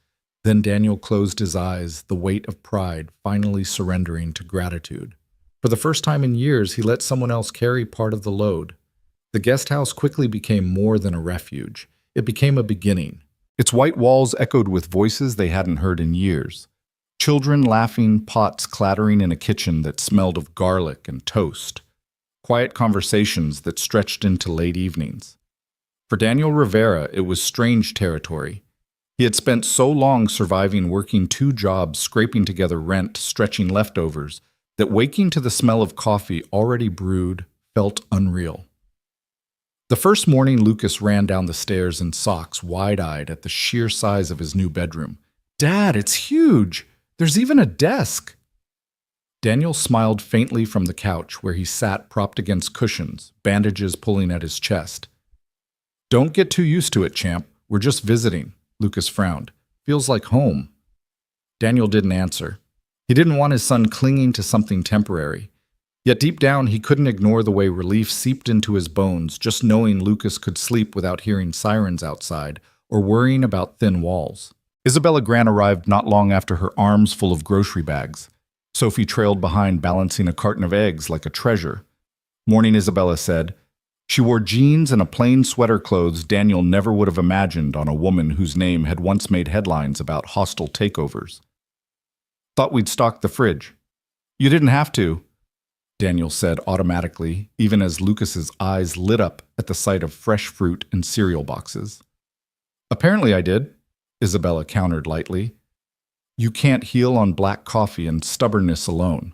Then Daniel closed his eyes, the weight of pride finally surrendering to gratitude. For the first time in years, he let someone else carry part of the load. The guest house quickly became more than a refuge. It became a beginning. Its white walls echoed with voices they hadn't heard in years. Children laughing, pots clattering in a kitchen that smelled of garlic and toast. Quiet conversations that stretched into late evenings. For Daniel Rivera, it was strange territory. He had spent so long surviving, working 2 jobs, scraping together rent, stretching leftovers, that waking to the smell of coffee already brewed felt unreal. The first morning, Lucas ran down the stairs in socks, wide-eyed at the sheer size of his new bedroom. "Dad, it's huge! There's even a desk!" Daniel smiled faintly from the couch where he sat propped against cushions, bandages pulling at his chest. "Don't get too used to it, champ. We're just visiting," Lucas frowned. "Feels like home." Daniel didn't answer. He didn't want his son clinging to something temporary. Yet deep down, he couldn't ignore the way relief seeped into his bones, just knowing Lucas could sleep without hearing sirens outside or worrying about thin walls. Isabella Grant arrived not long after, her arms full of grocery bags. Sophie trailed behind, balancing a carton of eggs like a treasure. "Morning," Isabella said. She wore jeans and a plain sweater, clothes Daniel never would have imagined on a woman whose name had once made headlines about hostile takeovers. "Thought we'd stock the fridge." "You didn't have to," Daniel said automatically, even as Lucas's eyes lit up at the sight of fresh fruit and cereal boxes. "Apparently I did," Isabella countered lightly. "You can't heal on black coffee and stubbornness alone."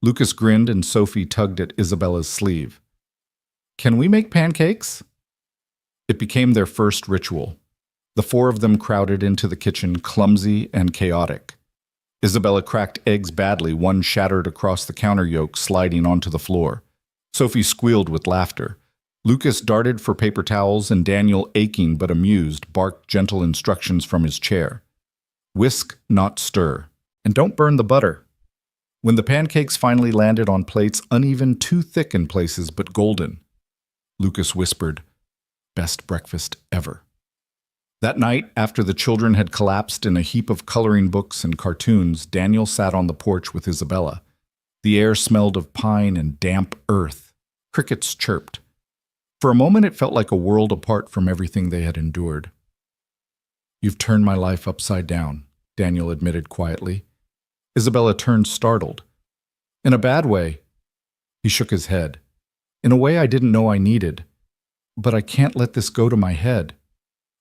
Lucas grinned and Sophie tugged at Isabella's sleeve. "Can we make pancakes?" It became their first ritual. The 4 of them crowded into the kitchen, clumsy and chaotic. Isabella cracked eggs badly, one shattered across the counter yolk, sliding onto the floor. Sophie squealed with laughter. Lucas darted for paper towels, and Daniel, aching but amused, barked gentle instructions from his chair. "Whisk, not stir. And don't burn the butter." When the pancakes finally landed on plates, uneven, too thick in places, but golden, Lucas whispered, "Best breakfast ever." That night, after the children had collapsed in a heap of coloring books and cartoons, Daniel sat on the porch with Isabella. The air smelled of pine and damp earth. Crickets chirped. For a moment, it felt like a world apart from everything they had endured. "You've turned my life upside down," Daniel admitted quietly. Isabella turned, startled. "In a bad way." He shook his head. "In a way I didn't know I needed. But I can't let this go to my head.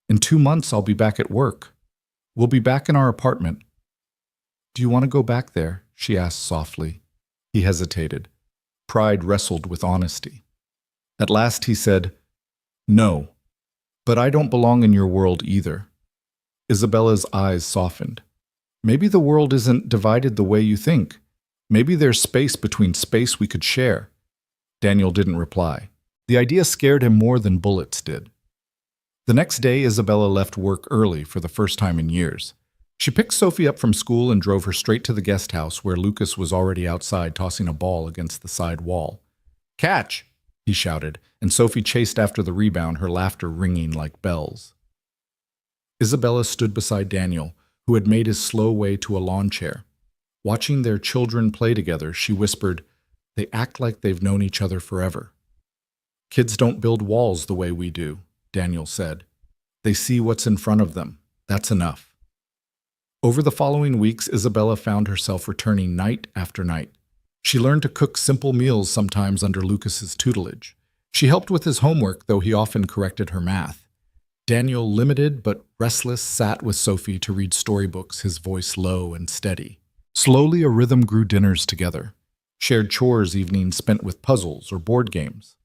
In 2 months, I'll be back at work. We'll be back in our apartment." "Do you want to go back there?" she asked softly. He hesitated. Pride wrestled with honesty. At last he said, "No, but I don't belong in your world either." Isabella's eyes softened. "Maybe the world isn't divided the way you think. Maybe there's space between space we could share." Daniel didn't reply. The idea scared him more than bullets did. The next day, Isabella left work early for the first time in years. She picked Sophie up from school and drove her straight to the guest house where Lucas was already outside tossing a ball against the side wall. "Catch!" he shouted, and Sophie chased after the rebound, her laughter ringing like bells. Isabella stood beside Daniel, who had made his slow way to a lawn chair. Watching their children play together, she whispered, "They act like they've known each other forever." "Kids don't build walls the way we do," Daniel said. "They see what's in front of them. That's enough." Over the following weeks, Isabella found herself returning night after night. She learned to cook simple meals, sometimes under Lucas's tutelage. She helped with his homework, though he often corrected her math. Daniel, limited but restless, sat with Sophie to read storybooks, his voice low and steady. Slowly, a rhythm grew. Dinners together, shared chores, evenings spent with puzzles or board games.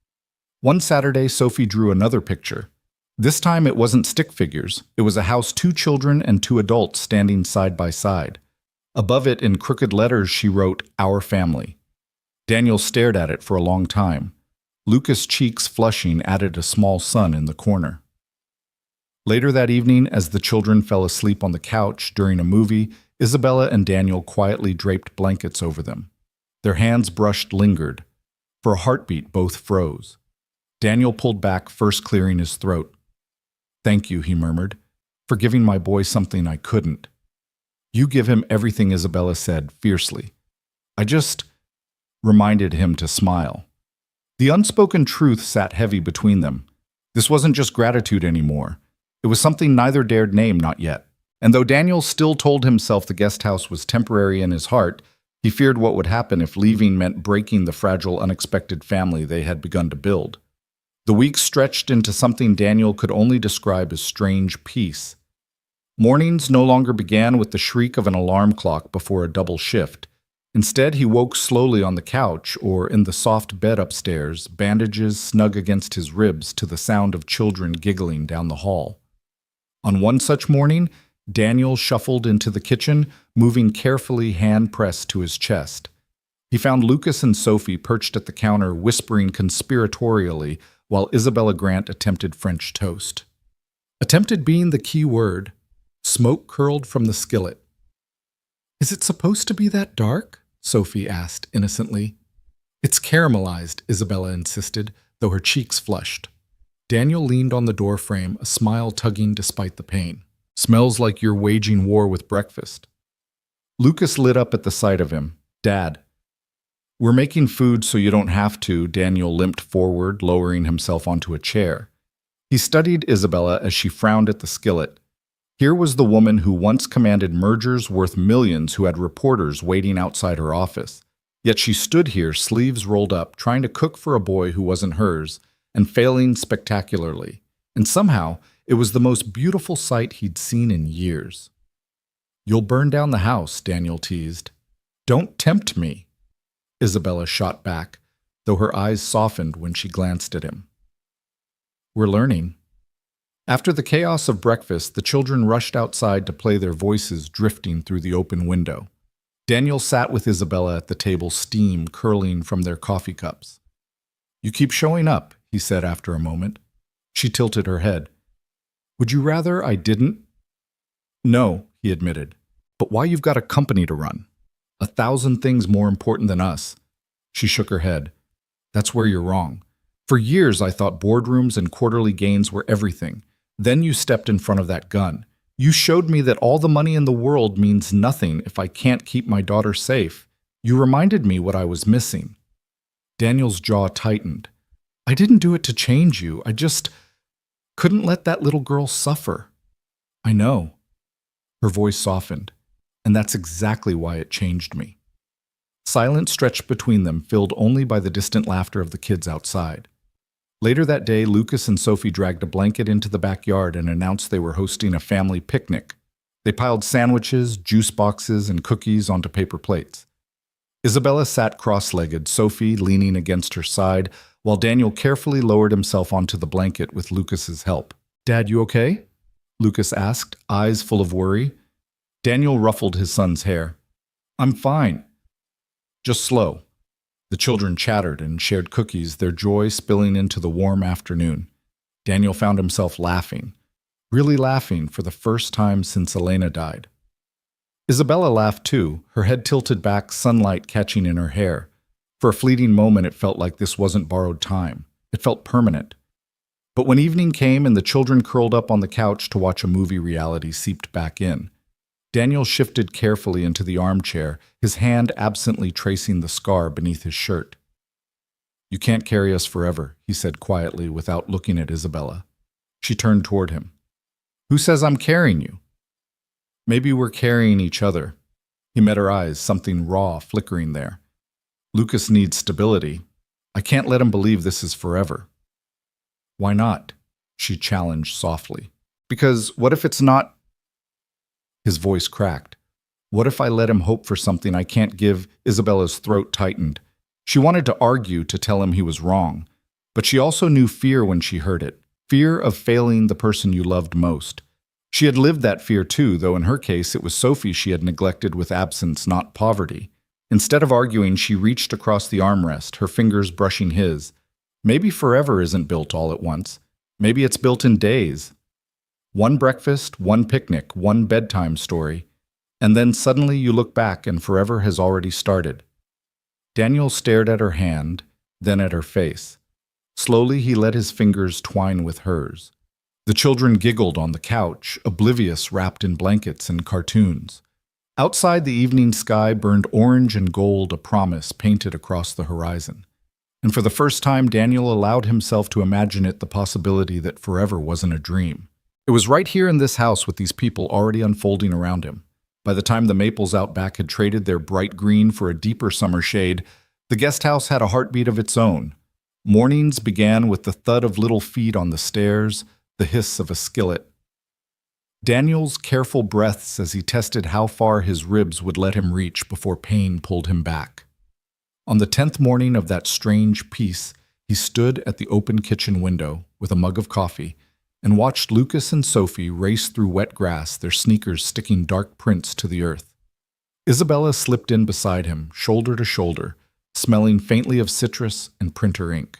One Saturday, Sophie drew another picture. This time it wasn't stick figures. It was a house, 2 children and 2 adults standing side by side. Above it, in crooked letters, she wrote, "Our family." Daniel stared at it for a long time. Lucas' cheeks flushing added a small sun in the corner. Later that evening, as the children fell asleep on the couch during a movie, Isabella and Daniel quietly draped blankets over them. Their hands brushed lingered. For a heartbeat, both froze. Daniel pulled back, first clearing his throat. "Thank you," he murmured, "for giving my boy something I couldn't." "You give him everything," Isabella said, fiercely. "I just—" reminded him to smile. The unspoken truth sat heavy between them. This wasn't just gratitude anymore. It was something neither dared name, not yet. And though Daniel still told himself the guest house was temporary in his heart, he feared what would happen if leaving meant breaking the fragile, unexpected family they had begun to build. The weeks stretched into something Daniel could only describe as strange peace. Mornings no longer began with the shriek of an alarm clock before a double shift. Instead, he woke slowly on the couch or in the soft bed upstairs, bandages snug against his ribs to the sound of children giggling down the hall. On one such morning, Daniel shuffled into the kitchen, moving carefully, hand-pressed to his chest. He found Lucas and Sophie perched at the counter, whispering conspiratorially, while Isabella Grant attempted French toast. Attempted being the key word. Smoke curled from the skillet. "Is it supposed to be that dark?" Sophie asked innocently. "It's caramelized," Isabella insisted, though her cheeks flushed. Daniel leaned on the doorframe, a smile tugging despite the pain. "Smells like you're waging war with breakfast." Lucas lit up at the sight of him. "Dad." "We're making food so you don't have to," Daniel limped forward, lowering himself onto a chair. He studied Isabella as she frowned at the skillet. Here was the woman who once commanded mergers worth millions, who had reporters waiting outside her office. Yet she stood here, sleeves rolled up, trying to cook for a boy who wasn't hers, and failing spectacularly. And somehow, it was the most beautiful sight he'd seen in years. "You'll burn down the house," Daniel teased. "Don't tempt me," Isabella shot back, though her eyes softened when she glanced at him. "We're learning." After the chaos of breakfast, the children rushed outside to play, their voices drifting through the open window. Daniel sat with Isabella at the table, steam curling from their coffee cups. "You keep showing up," he said after a moment. She tilted her head. "Would you rather I didn't?" "No," he admitted. "But why? You've got a company to run. 1,000 things more important than us." She shook her head. "That's where you're wrong. For years I thought boardrooms and quarterly gains were everything. Then you stepped in front of that gun. You showed me that all the money in the world means nothing if I can't keep my daughter safe. You reminded me what I was missing." Daniel's jaw tightened. "I didn't do it to change you. I just couldn't let that little girl suffer." "I know." Her voice softened. "And that's exactly why it changed me." Silence stretched between them, filled only by the distant laughter of the kids outside. Later that day, Lucas and Sophie dragged a blanket into the backyard and announced they were hosting a family picnic. They piled sandwiches, juice boxes, and cookies onto paper plates. Isabella sat cross-legged, Sophie leaning against her side, while Daniel carefully lowered himself onto the blanket with Lucas's help. "Dad, you okay?" Lucas asked, eyes full of worry. Daniel ruffled his son's hair. "I'm fine. Just slow." The children chattered and shared cookies, their joy spilling into the warm afternoon. Daniel found himself laughing, really laughing for the first time since Elena died. Isabella laughed too, her head tilted back, sunlight catching in her hair. For a fleeting moment, it felt like this wasn't borrowed time. It felt permanent. But when evening came and the children curled up on the couch to watch a movie, reality seeped back in. Daniel shifted carefully into the armchair, his hand absently tracing the scar beneath his shirt. "You can't carry us forever," he said quietly without looking at Isabella. She turned toward him. "Who says I'm carrying you?" "Maybe we're carrying each other." He met her eyes, something raw flickering there. "Lucas needs stability. I can't let him believe this is forever." "Why not?" she challenged softly. "Because what if it's not?" His voice cracked. "What if I let him hope for something I can't give?" Isabella's throat tightened. She wanted to argue, to tell him he was wrong. But she also knew fear when she heard it. Fear of failing the person you loved most. She had lived that fear too, though in her case it was Sophie she had neglected with absence, not poverty. Instead of arguing, she reached across the armrest, her fingers brushing his. Maybe forever isn't built all at once. Maybe it's built in days. One breakfast, one picnic, one bedtime story. And then suddenly you look back and forever has already started. Daniel stared at her hand, then at her face. Slowly he let his fingers twine with hers. The children giggled on the couch, oblivious, wrapped in blankets and cartoons. Outside, the evening sky burned orange and gold, a promise painted across the horizon. And for the first time, Daniel allowed himself to imagine it, the possibility that forever wasn't a dream. It was right here in this house with these people already unfolding around him. By the time the maples out back had traded their bright green for a deeper summer shade, the guest house had a heartbeat of its own. Mornings began with the thud of little feet on the stairs, the hiss of a skillet. Daniel's careful breaths as he tested how far his ribs would let him reach before pain pulled him back. On the 10th morning of that strange peace, he stood at the open kitchen window with a mug of coffee and watched Lucas and Sophie race through wet grass, their sneakers sticking dark prints to the earth. Isabella slipped in beside him, shoulder to shoulder, smelling faintly of citrus and printer ink.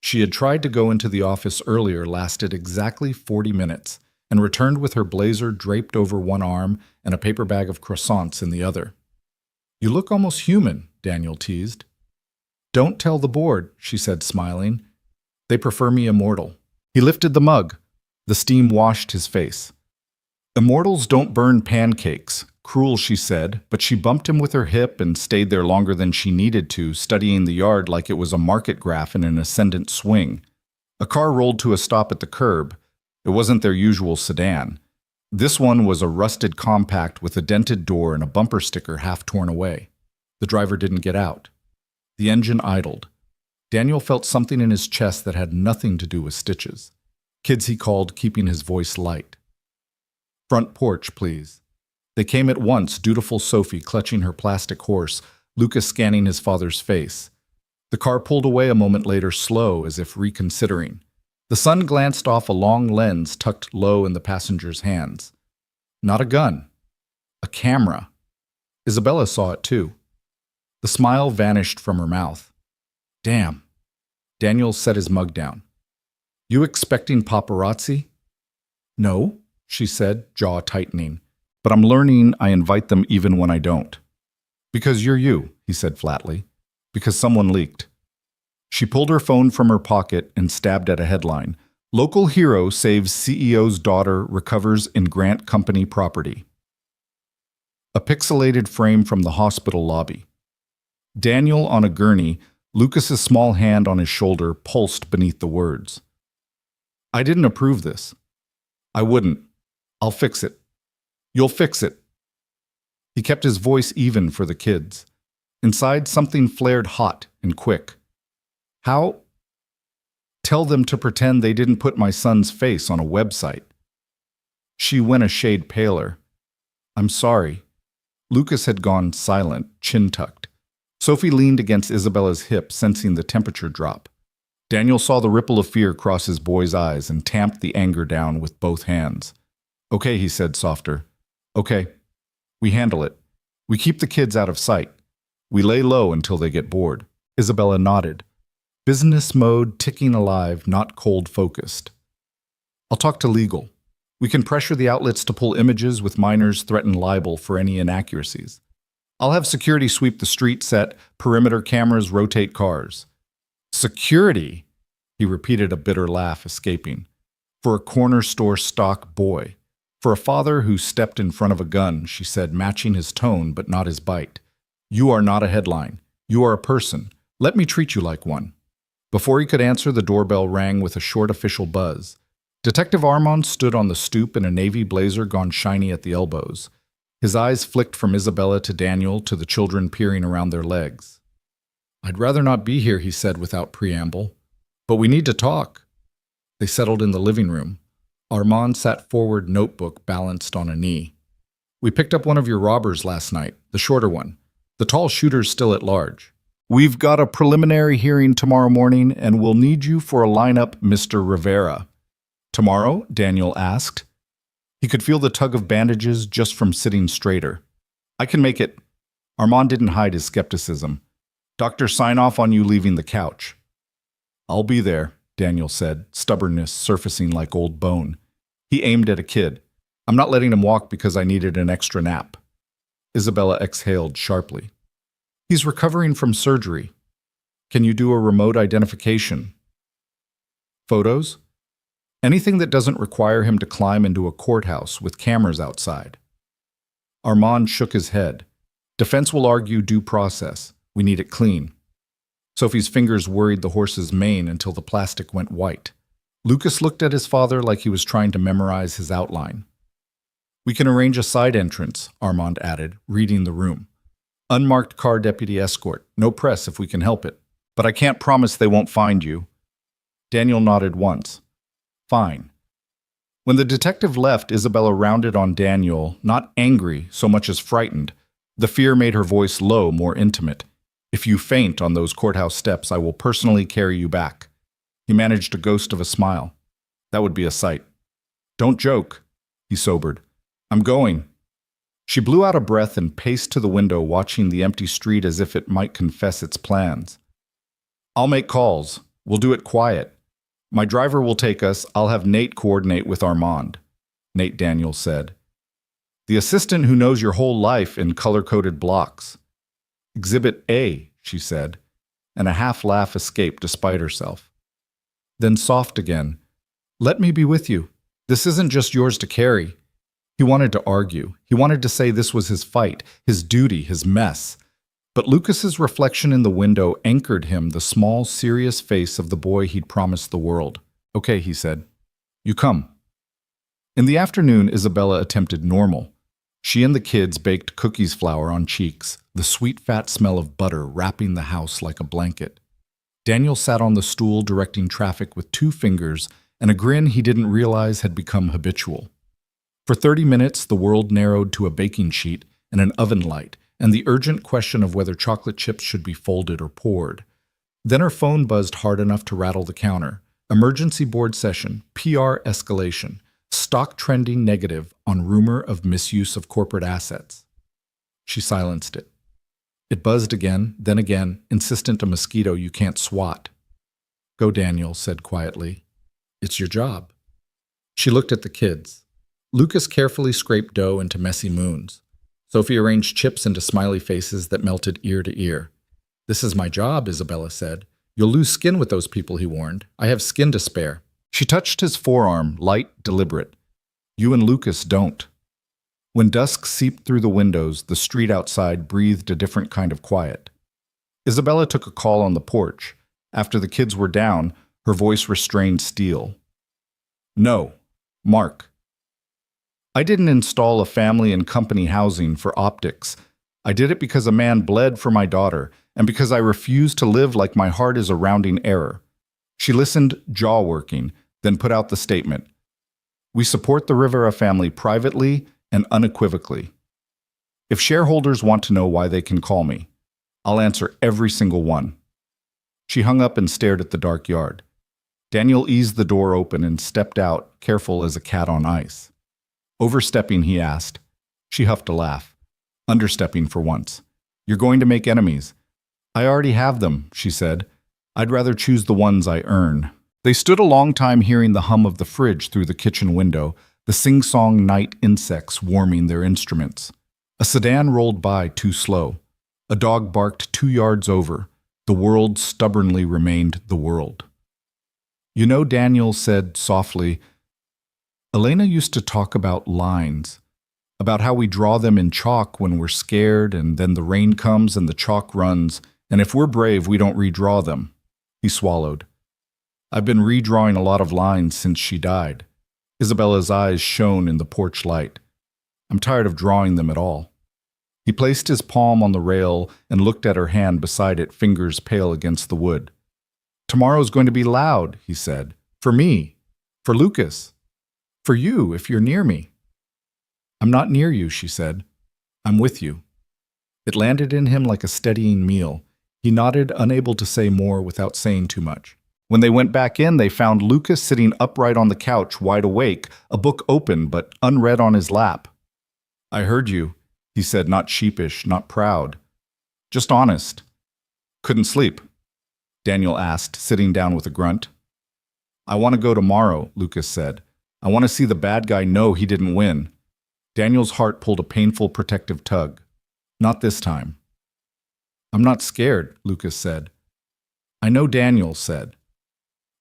She had tried to go into the office earlier, lasted exactly 40 minutes, and returned with her blazer draped over one arm and a paper bag of croissants in the other. "You look almost human," Daniel teased. "Don't tell the board," she said, smiling. "They prefer me immortal." He lifted the mug. The steam washed his face. "Immortals don't burn pancakes." Cruel, she said, but she bumped him with her hip and stayed there longer than she needed to, studying the yard like it was a market graph in an ascendant swing. A car rolled to a stop at the curb. It wasn't their usual sedan. This one was a rusted compact with a dented door and a bumper sticker half torn away. The driver didn't get out. The engine idled. Daniel felt something in his chest that had nothing to do with stitches. "Kids," he called, keeping his voice light. "Front porch, please." They came at once, dutiful Sophie clutching her plastic horse, Lucas scanning his father's face. The car pulled away a moment later, slow, as if reconsidering. The sun glanced off a long lens tucked low in the passenger's hands. Not a gun. A camera. Isabella saw it too. The smile vanished from her mouth. "Damn." Daniel set his mug down. "You expecting paparazzi?" "No," she said, jaw tightening. "But I'm learning I invite them even when I don't." "Because you're you," he said flatly. "Because someone leaked." She pulled her phone from her pocket and stabbed at a headline. "Local hero saves CEO's daughter, recovers in Grant Company property." A pixelated frame from the hospital lobby. Daniel on a gurney, Lucas's small hand on his shoulder, pulsed beneath the words. "I didn't approve this." "I wouldn't. I'll fix it." "You'll fix it." He kept his voice even for the kids. Inside, something flared hot and quick. "How?" "Tell them to pretend they didn't put my son's face on a website." She went a shade paler. "I'm sorry." Lucas had gone silent, chin tucked. Sophie leaned against Isabella's hip, sensing the temperature drop. Daniel saw the ripple of fear cross his boy's eyes and tamped the anger down with both hands. "Okay," he said softer. "Okay. We handle it. We keep the kids out of sight. We lay low until they get bored." Isabella nodded. Business mode ticking alive, not cold-focused. "I'll talk to legal. We can pressure the outlets to pull images with minors, threaten libel for any inaccuracies. I'll have security sweep the street, set perimeter cameras, rotate cars." "Security?" He repeated, a bitter laugh escaping. "For a corner store stock boy. For a father who stepped in front of a gun," she said, matching his tone but not his bite. "You are not a headline. You are a person. Let me treat you like one." Before he could answer, the doorbell rang with a short official buzz. Detective Armand stood on the stoop in a navy blazer gone shiny at the elbows. His eyes flicked from Isabella to Daniel to the children peering around their legs. "I'd rather not be here," he said without preamble. "But we need to talk." They settled in the living room. Armand sat forward, notebook balanced on a knee. "We picked up one of your robbers last night, the shorter one. The tall shooter's still at large. We've got a preliminary hearing tomorrow morning, and we'll need you for a lineup, Mr. Rivera." Tomorrow? Daniel asked. He could feel the tug of bandages just from sitting straighter. I can make it. Armand didn't hide his skepticism. Doctor, sign off on you leaving the couch. I'll be there, Daniel said, stubbornness surfacing like old bone. He aimed at a kid. I'm not letting him walk because I needed an extra nap. Isabella exhaled sharply. He's recovering from surgery. Can you do a remote identification? Photos? Anything that doesn't require him to climb into a courthouse with cameras outside. Armand shook his head. Defense will argue due process. We need it clean. Sophie's fingers worried the horse's mane until the plastic went white. Lucas looked at his father like he was trying to memorize his outline. We can arrange a side entrance, Armand added, reading the room. Unmarked car deputy escort. No press if we can help it. But I can't promise they won't find you. Daniel nodded once. Fine. When the detective left, Isabella rounded on Daniel, not angry so much as frightened. The fear made her voice low, more intimate. If you faint on those courthouse steps, I will personally carry you back. He managed a ghost of a smile. That would be a sight. Don't joke, he sobered. I'm going. She blew out a breath and paced to the window, watching the empty street as if it might confess its plans. I'll make calls. We'll do it quiet. My driver will take us. I'll have Nate coordinate with Armand, Nate Daniel said. The assistant who knows your whole life in color-coded blocks. Exhibit A, she said, and a half-laugh escaped despite herself. Then soft again. Let me be with you. This isn't just yours to carry. He wanted to argue. He wanted to say this was his fight, his duty, his mess. But Lucas's reflection in the window anchored him the small, serious face of the boy he'd promised the world. Okay, he said. You come. In the afternoon, Isabella attempted normal. She and the kids baked cookies flour on cheeks, the sweet fat smell of butter wrapping the house like a blanket. Daniel sat on the stool directing traffic with 2 fingers and a grin he didn't realize had become habitual. For 30 minutes, the world narrowed to a baking sheet and an oven light, and the urgent question of whether chocolate chips should be folded or poured. Then her phone buzzed hard enough to rattle the counter. Emergency board session, PR escalation, stock trending negative on rumor of misuse of corporate assets. She silenced it. It buzzed again, then again, insistent a mosquito you can't swat. Go, Daniel said quietly. It's your job. She looked at the kids. Lucas carefully scraped dough into messy moons. Sophie arranged chips into smiley faces that melted ear to ear. This is my job, Isabella said. You'll lose skin with those people, he warned. I have skin to spare. She touched his forearm, light, deliberate. You and Lucas don't. When dusk seeped through the windows, the street outside breathed a different kind of quiet. Isabella took a call on the porch. After the kids were down, her voice restrained steel. No, Mark. I didn't install a family and company housing for optics. I did it because a man bled for my daughter, and because I refused to live like my heart is a rounding error. She listened, jaw working, then put out the statement. We support the Rivera family privately and unequivocally. If shareholders want to know why they can call me, I'll answer every single one. She hung up and stared at the dark yard. Daniel eased the door open and stepped out, careful as a cat on ice. Overstepping, he asked. She huffed a laugh. Understepping for once. You're going to make enemies. I already have them, she said. I'd rather choose the ones I earn. They stood a long time hearing the hum of the fridge through the kitchen window, the sing-song night insects warming their instruments. A sedan rolled by too slow. A dog barked 2 yards over. The world stubbornly remained the world. You know, Daniel said softly, Elena used to talk about lines, about how we draw them in chalk when we're scared, and then the rain comes and the chalk runs, and if we're brave, we don't redraw them. He swallowed. I've been redrawing a lot of lines since she died. Isabella's eyes shone in the porch light. I'm tired of drawing them at all. He placed his palm on the rail and looked at her hand beside it, fingers pale against the wood. Tomorrow's going to be loud, he said. For me. For Lucas. For you, if you're near me. I'm not near you, she said. I'm with you. It landed in him like a steadying meal. He nodded, unable to say more without saying too much. When they went back in, they found Lucas sitting upright on the couch, wide awake, a book open but unread on his lap. "I heard you," he said, not sheepish, not proud. "Just honest." "Couldn't sleep?" Daniel asked, sitting down with a grunt. "I want to go tomorrow," Lucas said. "I want to see the bad guy know he didn't win." Daniel's heart pulled a painful protective tug. "Not this time." "I'm not scared," Lucas said. "I know," Daniel said.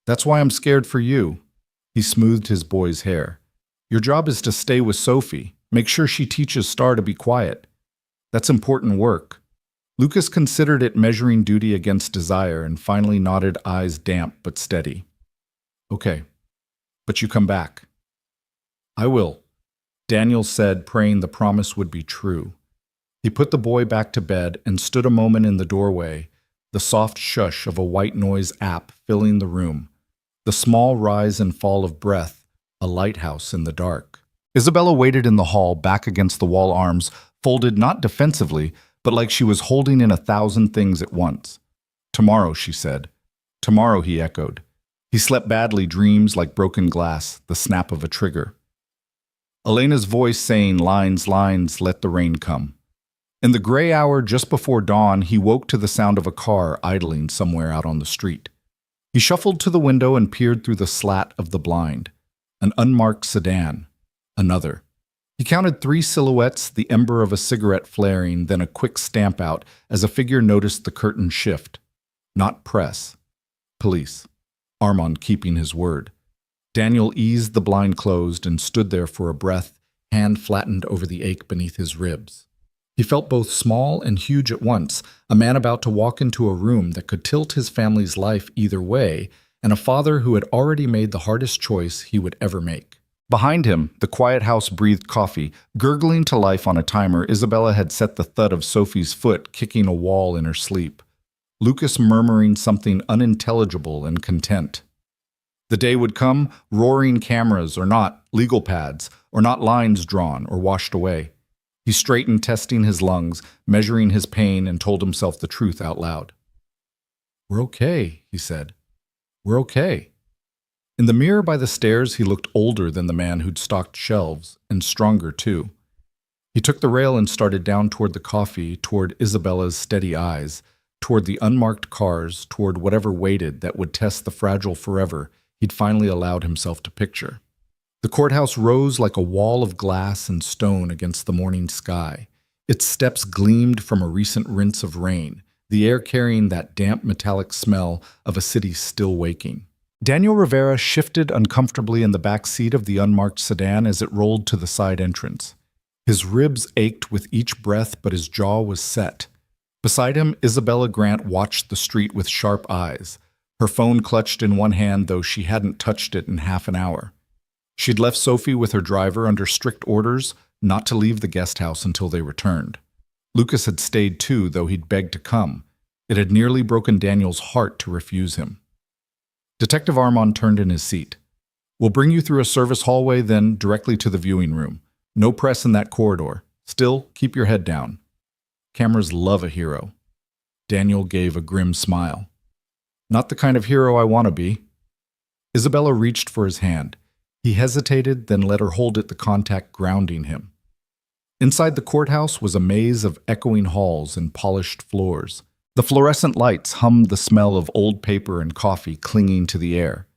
"That's why I'm scared for you." He smoothed his boy's hair. "Your job is to stay with Sophie. Make sure she teaches Star to be quiet. That's important work." Lucas considered it measuring duty against desire and finally nodded, eyes damp but steady. "Okay, but you come back." "I will," Daniel said, praying the promise would be true. He put the boy back to bed and stood a moment in the doorway, the soft shush of a white noise app filling the room, the small rise and fall of breath, a lighthouse in the dark. Isabella waited in the hall, back against the wall, arms folded not defensively, but like she was holding in 1,000 things at once. "Tomorrow," she said. "Tomorrow," he echoed. He slept badly, dreams like broken glass, the snap of a trigger. Elena's voice saying, "Lines, lines, let the rain come." In the gray hour just before dawn, he woke to the sound of a car idling somewhere out on the street. He shuffled to the window and peered through the slat of the blind. An unmarked sedan. Another. He counted 3 silhouettes, the ember of a cigarette flaring, then a quick stamp out as a figure noticed the curtain shift. Not press. Police. Armand keeping his word. Daniel eased the blind closed and stood there for a breath, hand flattened over the ache beneath his ribs. He felt both small and huge at once, a man about to walk into a room that could tilt his family's life either way, and a father who had already made the hardest choice he would ever make. Behind him, the quiet house breathed coffee. Gurgling to life on a timer, Isabella had set the thud of Sophie's foot kicking a wall in her sleep. Lucas murmuring something unintelligible and content. The day would come, roaring cameras or not, legal pads, or not lines drawn or washed away. He straightened, testing his lungs, measuring his pain, and told himself the truth out loud. "We're okay," he said. "We're okay." In the mirror by the stairs, he looked older than the man who'd stocked shelves, and stronger too. He took the rail and started down toward the coffee, toward Isabella's steady eyes, toward the unmarked cars, toward whatever waited that would test the fragile forever he'd finally allowed himself to picture. The courthouse rose like a wall of glass and stone against the morning sky. Its steps gleamed from a recent rinse of rain, the air carrying that damp metallic smell of a city still waking. Daniel Rivera shifted uncomfortably in the back seat of the unmarked sedan as it rolled to the side entrance. His ribs ached with each breath, but his jaw was set. Beside him, Isabella Grant watched the street with sharp eyes, her phone clutched in one hand, though she hadn't touched it in half an hour. She'd left Sophie with her driver under strict orders not to leave the guest house until they returned. Lucas had stayed too, though he'd begged to come. It had nearly broken Daniel's heart to refuse him. Detective Armand turned in his seat. "We'll bring you through a service hallway, then directly to the viewing room. No press in that corridor. Still, keep your head down. Cameras love a hero." Daniel gave a grim smile. "Not the kind of hero I want to be." Isabella reached for his hand. He hesitated, then let her hold it, the contact grounding him. Inside the courthouse was a maze of echoing halls and polished floors. The fluorescent lights hummed the smell of old paper and coffee clinging to the air.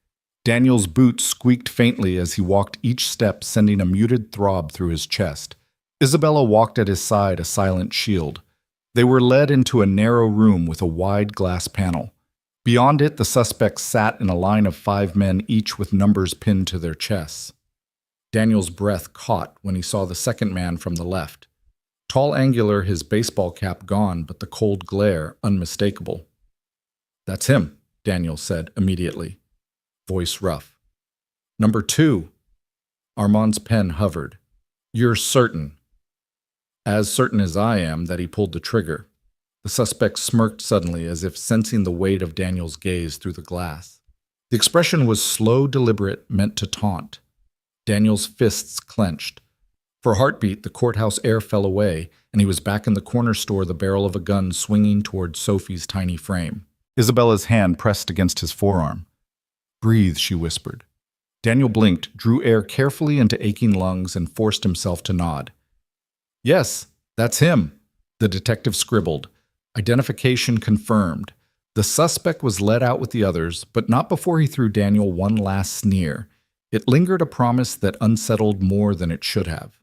Daniel's boots squeaked faintly as he walked each step, sending a muted throb through his chest. Isabella walked at his side, a silent shield. They were led into a narrow room with a wide glass panel. Beyond it, the suspects sat in a line of 5 men, each with numbers pinned to their chests. Daniel's breath caught when he saw the second man from the left. Tall, angular, his baseball cap gone, but the cold glare unmistakable. "That's him," Daniel said immediately, voice rough. "Number 2. Armand's pen hovered. "You're certain?" "As certain as I am that he pulled the trigger." The suspect smirked suddenly, as if sensing the weight of Daniel's gaze through the glass. The expression was slow, deliberate, meant to taunt. Daniel's fists clenched. For a heartbeat, the courthouse air fell away, and he was back in the corner store, the barrel of a gun swinging toward Sophie's tiny frame. Isabella's hand pressed against his forearm. Breathe, she whispered. Daniel blinked, drew air carefully into aching lungs, and forced himself to nod. Yes, that's him, the detective scribbled. Identification confirmed. The suspect was led out with the others, but not before he threw Daniel one last sneer. It lingered a promise that unsettled more than it should have.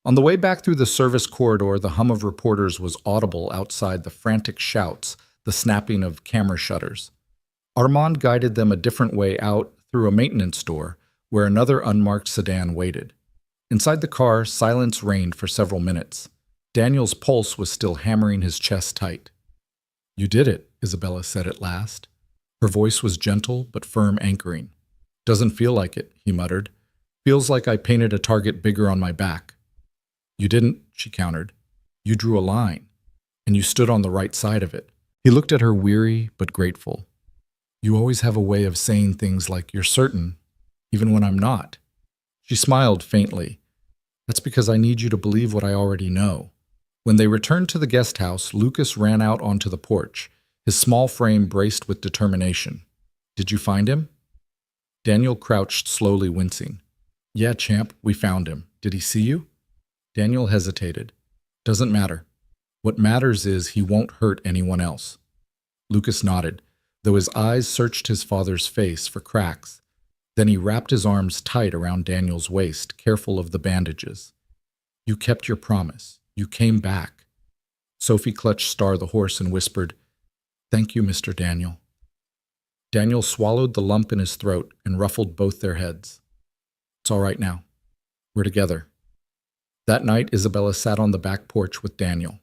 On the way back through the service corridor, the hum of reporters was audible outside, the frantic shouts, the snapping of camera shutters. Armand guided them a different way out through a maintenance door, where another unmarked sedan waited. Inside the car, silence reigned for several minutes. Daniel's pulse was still hammering his chest tight. You did it, Isabella said at last. Her voice was gentle but firm, anchoring. Doesn't feel like it, he muttered. Feels like I painted a target bigger on my back. You didn't, she countered. You drew a line, and you stood on the right side of it. He looked at her weary but grateful. You always have a way of saying things like you're certain, even when I'm not. She smiled faintly. That's because I need you to believe what I already know. When they returned to the guest house, Lucas ran out onto the porch, his small frame braced with determination. Did you find him? Daniel crouched, slowly wincing. Yeah, champ, we found him. Did he see you? Daniel hesitated. Doesn't matter. What matters is he won't hurt anyone else. Lucas nodded, though his eyes searched his father's face for cracks. Then he wrapped his arms tight around Daniel's waist, careful of the bandages. You kept your promise. You came back. Sophie clutched Star the horse and whispered, Thank you, Mr. Daniel. Daniel swallowed the lump in his throat and ruffled both their heads. It's all right now. We're together. That night, Isabella sat on the back porch with Daniel.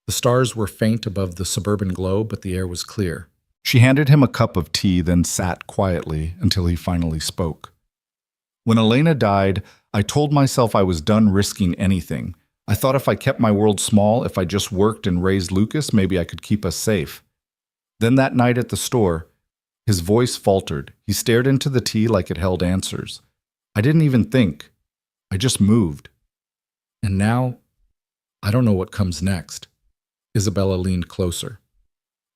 The stars were faint above the suburban glow, but the air was clear. She handed him a cup of tea, then sat quietly until he finally spoke. When Elena died, I told myself I was done risking anything. I thought if I kept my world small, if I just worked and raised Lucas, maybe I could keep us safe. Then that night at the store, his voice faltered. He stared into the tea like it held answers. I didn't even think. I just moved. And now, I don't know what comes next. Isabella leaned closer.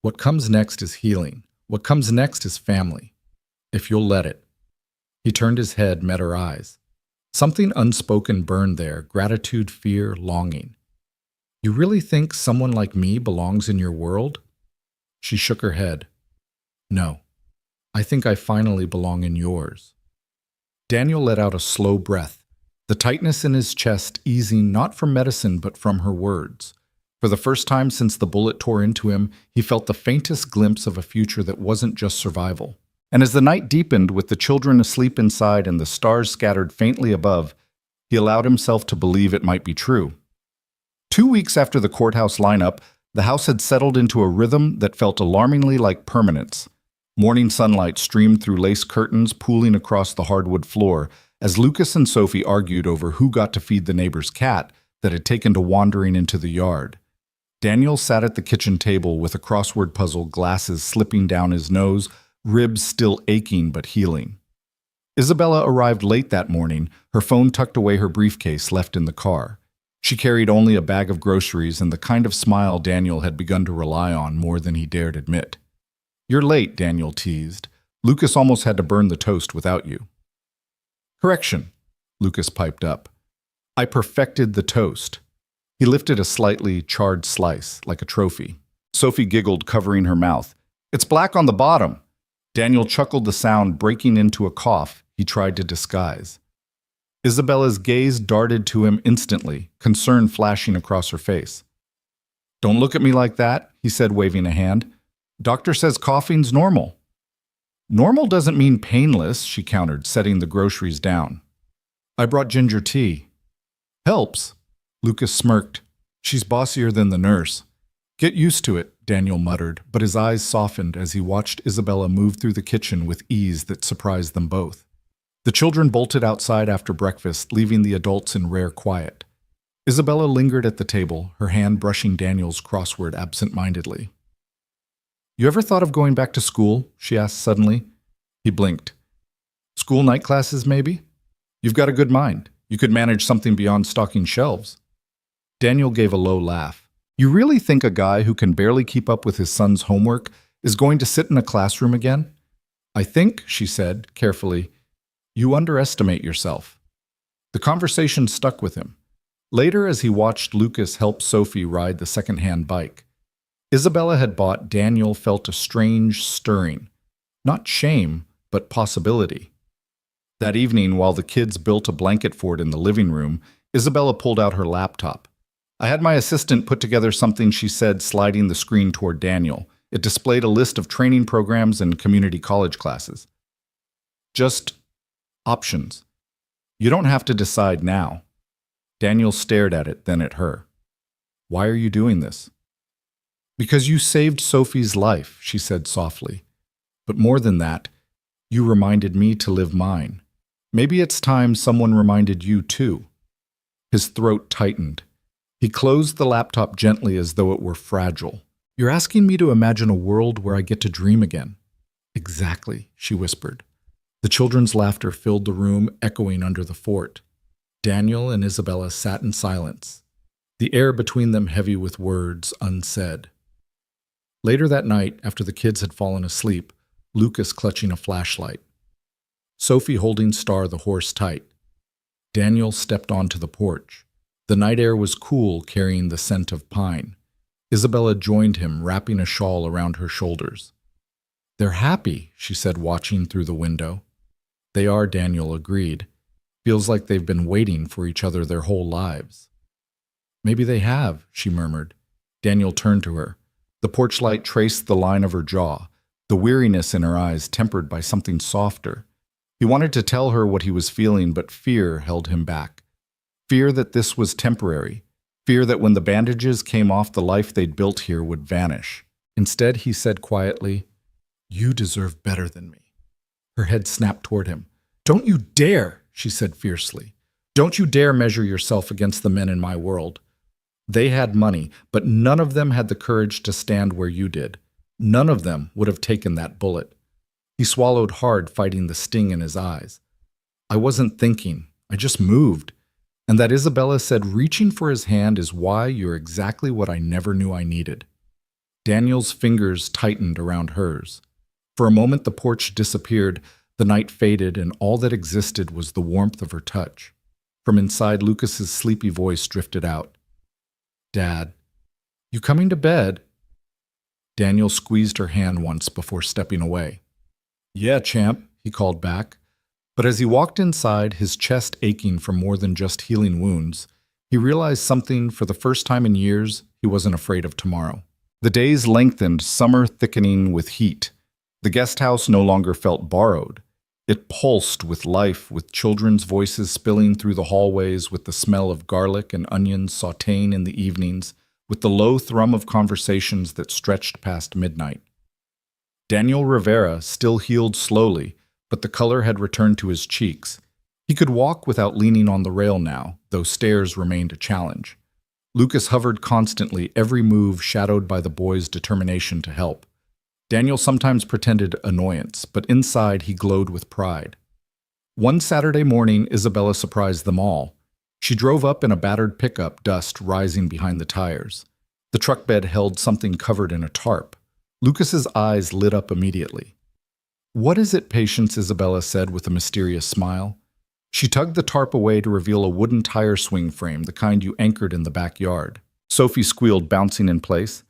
What comes next is healing. What comes next is family. If you'll let it. He turned his head, met her eyes. Something unspoken burned there, gratitude, fear, longing. You really think someone like me belongs in your world? She shook her head. No, I think I finally belong in yours. Daniel let out a slow breath, the tightness in his chest easing not from medicine but from her words. For the first time since the bullet tore into him, he felt the faintest glimpse of a future that wasn't just survival. And as the night deepened, with the children asleep inside and the stars scattered faintly above, he allowed himself to believe it might be true. 2 weeks after the courthouse lineup, the house had settled into a rhythm that felt alarmingly like permanence. Morning sunlight streamed through lace curtains, pooling across the hardwood floor, as Lucas and Sophie argued over who got to feed the neighbor's cat that had taken to wandering into the yard. Daniel sat at the kitchen table with a crossword puzzle, glasses slipping down his nose, ribs still aching but healing. Isabella arrived late that morning, her phone tucked away her briefcase left in the car. She carried only a bag of groceries and the kind of smile Daniel had begun to rely on more than he dared admit. You're late, Daniel teased. Lucas almost had to burn the toast without you. Correction, Lucas piped up. I perfected the toast. He lifted a slightly charred slice, like a trophy. Sophie giggled, covering her mouth. It's black on the bottom. Daniel chuckled, the sound breaking into a cough he tried to disguise. Isabella's gaze darted to him instantly, concern flashing across her face. Don't look at me like that, he said, waving a hand. Doctor says coughing's normal. Normal doesn't mean painless, she countered, setting the groceries down. I brought ginger tea. Helps. Lucas smirked. She's bossier than the nurse. Get used to it, Daniel muttered, but his eyes softened as he watched Isabella move through the kitchen with ease that surprised them both. The children bolted outside after breakfast, leaving the adults in rare quiet. Isabella lingered at the table, her hand brushing Daniel's crossword absent-mindedly. You ever thought of going back to school? She asked suddenly. He blinked. School night classes, maybe? You've got a good mind. You could manage something beyond stocking shelves. Daniel gave a low laugh. You really think a guy who can barely keep up with his son's homework is going to sit in a classroom again? "I think," she said, carefully, "you underestimate yourself." The conversation stuck with him. Later, as he watched Lucas help Sophie ride the second-hand bike, Isabella had bought, Daniel felt a strange stirring. Not shame, but possibility. That evening, while the kids built a blanket fort in the living room, Isabella pulled out her laptop. "I had my assistant put together something," she said, sliding the screen toward Daniel. It displayed a list of training programs and community college classes. "Just options. You don't have to decide now." Daniel stared at it, then at her. "Why are you doing this?" "Because you saved Sophie's life," she said softly. "But more than that, you reminded me to live mine. Maybe it's time someone reminded you too." His throat tightened. He closed the laptop gently as though it were fragile. "You're asking me to imagine a world where I get to dream again." "Exactly," she whispered. The children's laughter filled the room, echoing under the fort. Daniel and Isabella sat in silence, the air between them heavy with words unsaid. Later that night, after the kids had fallen asleep, Lucas clutching a flashlight, Sophie holding Star the horse tight, Daniel stepped onto the porch. The night air was cool, carrying the scent of pine. Isabella joined him, wrapping a shawl around her shoulders. "They're happy," she said, watching through the window. "They are," Daniel agreed. "Feels like they've been waiting for each other their whole lives." "Maybe they have," she murmured. Daniel turned to her. The porch light traced the line of her jaw, the weariness in her eyes tempered by something softer. He wanted to tell her what he was feeling, but fear held him back. Fear that this was temporary. Fear that when the bandages came off, the life they'd built here would vanish. Instead, he said quietly, "You deserve better than me." Her head snapped toward him. "Don't you dare," she said fiercely. "Don't you dare measure yourself against the men in my world. They had money, but none of them had the courage to stand where you did. None of them would have taken that bullet." He swallowed hard, fighting the sting in his eyes. "I wasn't thinking. I just moved." And that, Isabella said, reaching for his hand, is why you're exactly what I never knew I needed. Daniel's fingers tightened around hers. For a moment the porch disappeared, the night faded, and all that existed was the warmth of her touch. From inside, Lucas's sleepy voice drifted out. "Dad, you coming to bed?" Daniel squeezed her hand once before stepping away. "Yeah, champ," he called back. But as he walked inside, his chest aching from more than just healing wounds, he realized something. For the first time in years, he wasn't afraid of tomorrow. The days lengthened, summer thickening with heat. The guest house no longer felt borrowed. It pulsed with life, with children's voices spilling through the hallways, with the smell of garlic and onions sautéing in the evenings, with the low thrum of conversations that stretched past midnight. Daniel Rivera still healed slowly, but the color had returned to his cheeks. He could walk without leaning on the rail now, though stairs remained a challenge. Lucas hovered constantly, every move shadowed by the boy's determination to help. Daniel sometimes pretended annoyance, but inside he glowed with pride. One Saturday morning, Isabella surprised them all. She drove up in a battered pickup, dust rising behind the tires. The truck bed held something covered in a tarp. Lucas's eyes lit up immediately. "What is it, Patience?" Isabella said with a mysterious smile. She tugged the tarp away to reveal a wooden tire swing frame, the kind you anchored in the backyard. Sophie squealed, bouncing in place.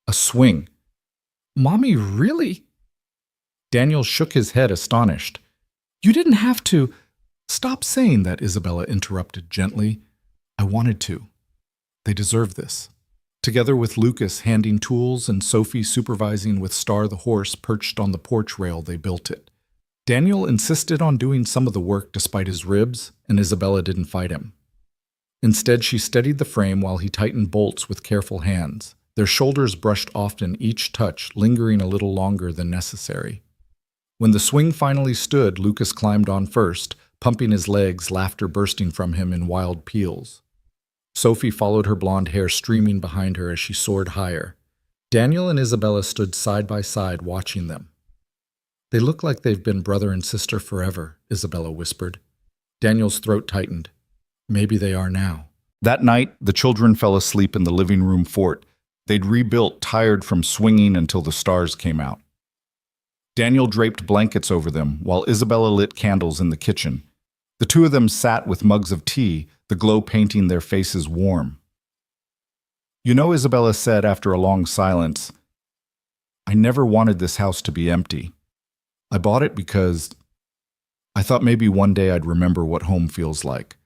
"A swing. Mommy, really?" Daniel shook his head, astonished. "You didn't have to." "Stop saying that," Isabella interrupted gently. "I wanted to. They deserve this." Together with Lucas handing tools and Sophie supervising with Star the horse perched on the porch rail, they built it. Daniel insisted on doing some of the work despite his ribs, and Isabella didn't fight him. Instead, she steadied the frame while he tightened bolts with careful hands. Their shoulders brushed often, each touch lingering a little longer than necessary. When the swing finally stood, Lucas climbed on first, pumping his legs, laughter bursting from him in wild peals. Sophie followed, her blonde hair streaming behind her as she soared higher. Daniel and Isabella stood side by side, watching them. "They look like they've been brother and sister forever," Isabella whispered. Daniel's throat tightened. "Maybe they are now." That night, the children fell asleep in the living room fort. They'd rebuilt, tired from swinging until the stars came out. Daniel draped blankets over them while Isabella lit candles in the kitchen. The two of them sat with mugs of tea, the glow painting their faces warm. "You know," Isabella said after a long silence, "I never wanted this house to be empty. I bought it because I thought maybe one day I'd remember what home feels like.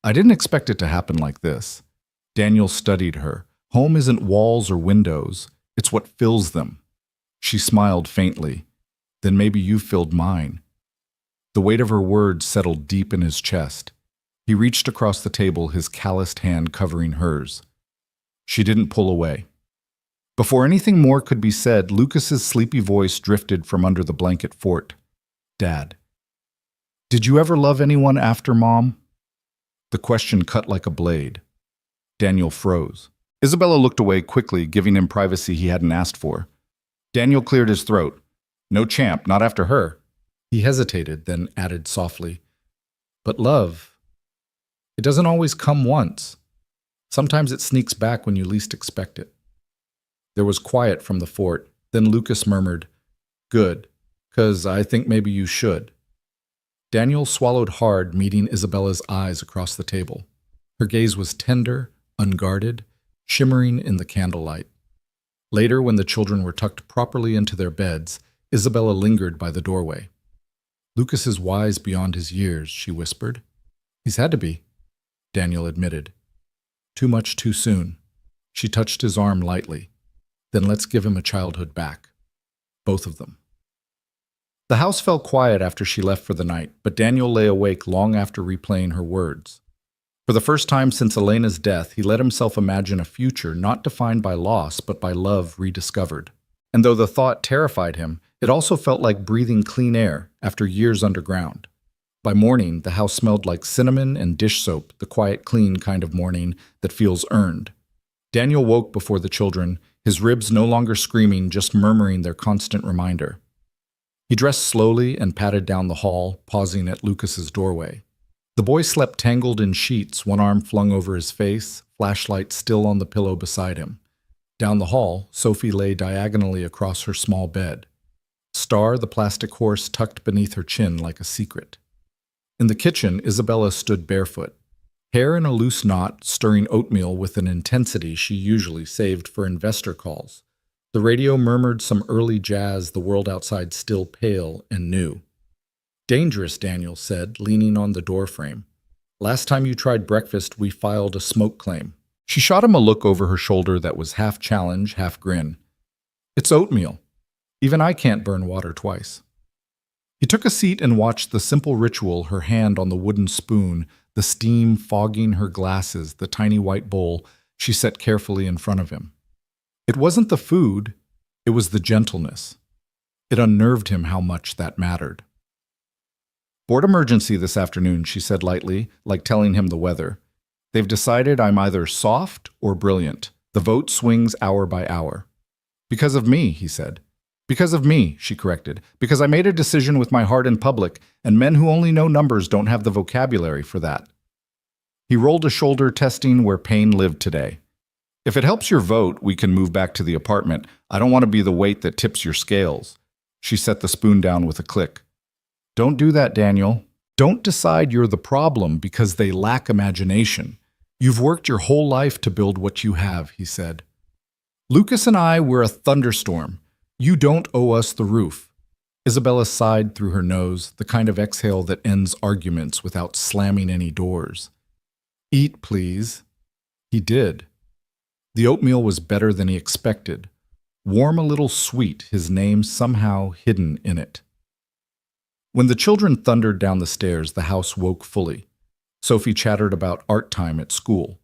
I didn't expect it to happen like this." Daniel studied her. Home isn't walls or windows. It's what fills them. She smiled faintly. "Then maybe you filled mine." The weight of her words settled deep in his chest. He reached across the table, his calloused hand covering hers. She didn't pull away. Before anything more could be said, Lucas's sleepy voice drifted from under the blanket fort. "Dad, did you ever love anyone after Mom?" The question cut like a blade. Daniel froze. Isabella looked away quickly, giving him privacy he hadn't asked for. Daniel cleared his throat. "No champ, not after her." He hesitated, then added softly, "But love, it doesn't always come once. Sometimes it sneaks back when you least expect it." There was quiet from the fort. Then Lucas murmured, "Good, 'cause I think maybe you should." Daniel swallowed hard, meeting Isabella's eyes across the table. Her gaze was tender, unguarded, shimmering in the candlelight. Later, when the children were tucked properly into their beds, Isabella lingered by the doorway. "Lucas is wise beyond his years," she whispered. "He's had to be," Daniel admitted. "Too much too soon." She touched his arm lightly. "Then let's give him a childhood back. Both of them." The house fell quiet after she left for the night, but Daniel lay awake long after replaying her words. For the first time since Elena's death, he let himself imagine a future not defined by loss, but by love rediscovered. And though the thought terrified him, it also felt like breathing clean air after years underground. By morning, the house smelled like cinnamon and dish soap, the quiet, clean kind of morning that feels earned. Daniel woke before the children, his ribs no longer screaming, just murmuring their constant reminder. He dressed slowly and padded down the hall, pausing at Lucas's doorway. The boy slept tangled in sheets, one arm flung over his face, flashlight still on the pillow beside him. Down the hall, Sophie lay diagonally across her small bed. Star, the plastic horse, tucked beneath her chin like a secret. In the kitchen, Isabella stood barefoot, hair in a loose knot, stirring oatmeal with an intensity she usually saved for investor calls. The radio murmured some early jazz, the world outside still pale and new. "Dangerous," Daniel said, leaning on the doorframe. "Last time you tried breakfast, we filed a smoke claim." She shot him a look over her shoulder that was half challenge, half grin. "It's oatmeal. Even I can't burn water twice." He took a seat and watched the simple ritual, her hand on the wooden spoon, the steam fogging her glasses, the tiny white bowl she set carefully in front of him. It wasn't the food, it was the gentleness. It unnerved him how much that mattered. "Board emergency this afternoon," she said lightly, like telling him the weather. "They've decided I'm either soft or brilliant. The vote swings hour by hour." "Because of me," he said. "Because of me," she corrected. "Because I made a decision with my heart in public, and men who only know numbers don't have the vocabulary for that." He rolled a shoulder, testing where pain lived today. "If it helps your vote, we can move back to the apartment. I don't want to be the weight that tips your scales." She set the spoon down with a click. "Don't do that, Daniel. Don't decide you're the problem because they lack imagination. You've worked your whole life to build what you have," he said. "Lucas and I were a thunderstorm. You don't owe us the roof." Isabella sighed through her nose, the kind of exhale that ends arguments without slamming any doors. "Eat, please." He did. The oatmeal was better than he expected. Warm, a little sweet, his name somehow hidden in it. When the children thundered down the stairs, the house woke fully. Sophie chattered about art time at school.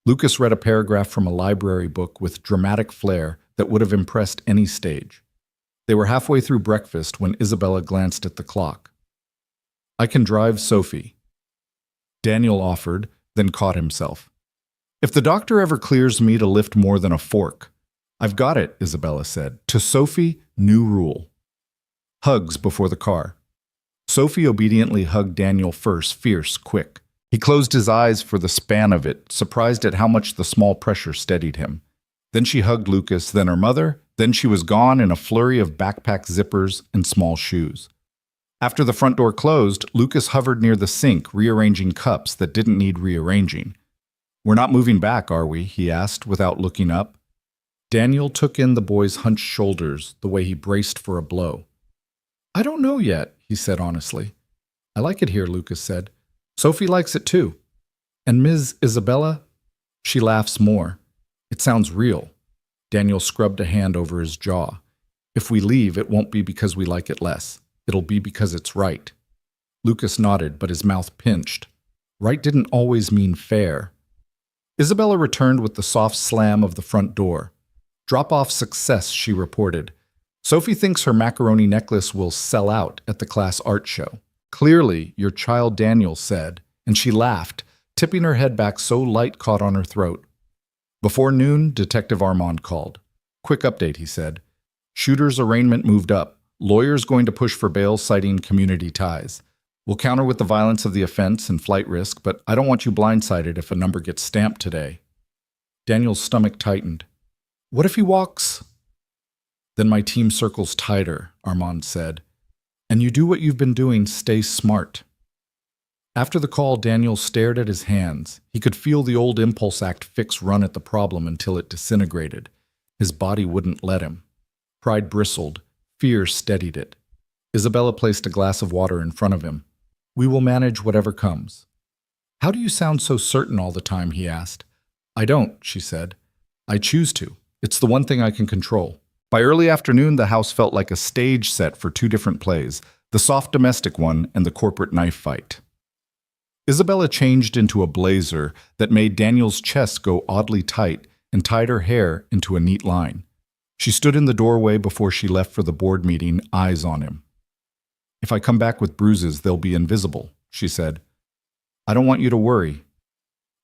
Lucas read a paragraph from a library book with dramatic flair that would have impressed any stage. They were halfway through breakfast when Isabella glanced at the clock. "I can drive Sophie," Daniel offered, then caught himself. "If the doctor ever clears me to lift more than a fork." "I've got it," Isabella said. To Sophie, new rule. Hugs before the car. Sophie obediently hugged Daniel first, fierce, quick. He closed his eyes for the span of it, surprised at how much the small pressure steadied him. Then she hugged Lucas, then her mother, Then she was gone in a flurry of backpack zippers and small shoes. After the front door closed, Lucas hovered near the sink, rearranging cups that didn't need rearranging. "We're not moving back, are we?" he asked without looking up. Daniel took in the boy's hunched shoulders, the way he braced for a blow. "I don't know yet," he said honestly. "I like it here," Lucas said. "Sophie likes it too. And Ms. Isabella? She laughs more. It sounds real." Daniel scrubbed a hand over his jaw. "If we leave, it won't be because we like it less. It'll be because it's right." Lucas nodded, but his mouth pinched. Right didn't always mean fair. Isabella returned with the soft slam of the front door. "Drop-off success," she reported. "Sophie thinks her macaroni necklace will sell out at the class art show." "Clearly, your child," Daniel said, and she laughed, tipping her head back so light caught on her throat. Before noon, Detective Armand called. "Quick update," he said. "Shooter's arraignment moved up. Lawyers going to push for bail citing community ties. We'll counter with the violence of the offense and flight risk, but I don't want you blindsided if a number gets stamped today." Daniel's stomach tightened. "What if he walks?" "Then my team circles tighter," Armand said. "And you do what you've been doing, stay smart." After the call, Daniel stared at his hands. He could feel the old impulse act fix run at the problem until it disintegrated. His body wouldn't let him. Pride bristled. Fear steadied it. Isabella placed a glass of water in front of him. "We will manage whatever comes." "How do you sound so certain all the time?" he asked. "I don't," she said. "I choose to. It's the one thing I can control." By early afternoon, the house felt like a stage set for two different plays, the soft domestic one and the corporate knife fight. Isabella changed into a blazer that made Daniel's chest go oddly tight and tied her hair into a neat line. She stood in the doorway before she left for the board meeting, eyes on him. "If I come back with bruises, they'll be invisible," she said. "I don't want you to worry."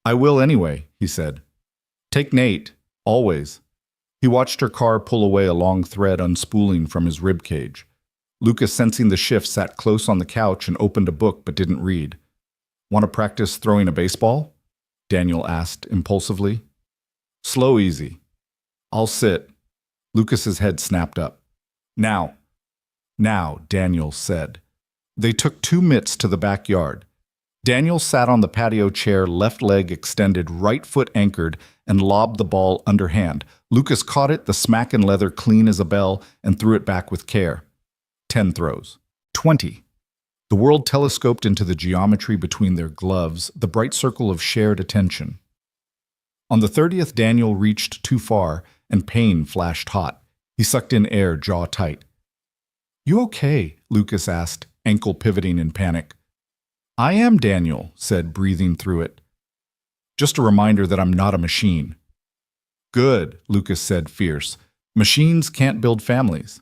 "I will anyway," he said. "Take Nate, always." He watched her car pull away, a long thread unspooling from his rib cage. Lucas, sensing the shift, sat close on the couch and opened a book but didn't read. "Want to practice throwing a baseball?" Daniel asked impulsively. "Slow, easy." "I'll sit." Lucas's head snapped up. Now, Daniel said. They took 2 mitts to the backyard. Daniel sat on the patio chair, left leg extended, right foot anchored, and lobbed the ball underhand. Lucas caught it, the smack and leather clean as a bell, and threw it back with care. 10 throws. 20. The world telescoped into the geometry between their gloves, the bright circle of shared attention. On the 30th, Daniel reached too far, and pain flashed hot. He sucked in air, jaw tight. "You okay?" Lucas asked, ankle pivoting in panic. "I am," Daniel said, breathing through it. "Just a reminder that I'm not a machine." "Good," Lucas said, fierce. "Machines can't build families."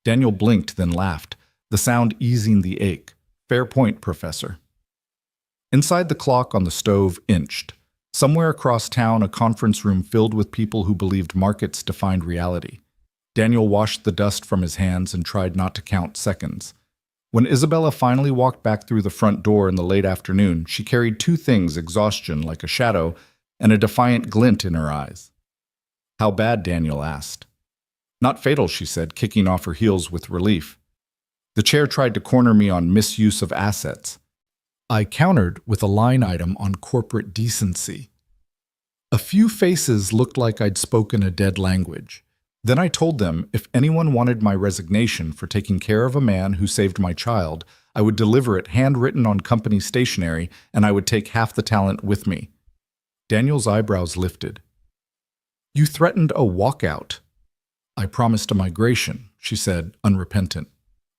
Daniel blinked, then laughed, the sound easing the ache. "Fair point, Professor." Inside, the clock on the stove inched. Somewhere across town, a conference room filled with people who believed markets defined reality. Daniel washed the dust from his hands and tried not to count seconds. When Isabella finally walked back through the front door in the late afternoon, she carried 2 things: exhaustion like a shadow and a defiant glint in her eyes. "How bad?" Daniel asked. "Not fatal," she said, kicking off her heels with relief. "The chair tried to corner me on misuse of assets." I countered with a line item on corporate decency. A few faces looked like I'd spoken a dead language. Then I told them if anyone wanted my resignation for taking care of a man who saved my child, I would deliver it handwritten on company stationery, and I would take half the talent with me. Daniel's eyebrows lifted. "You threatened a walkout." "I promised a migration," she said, unrepentant.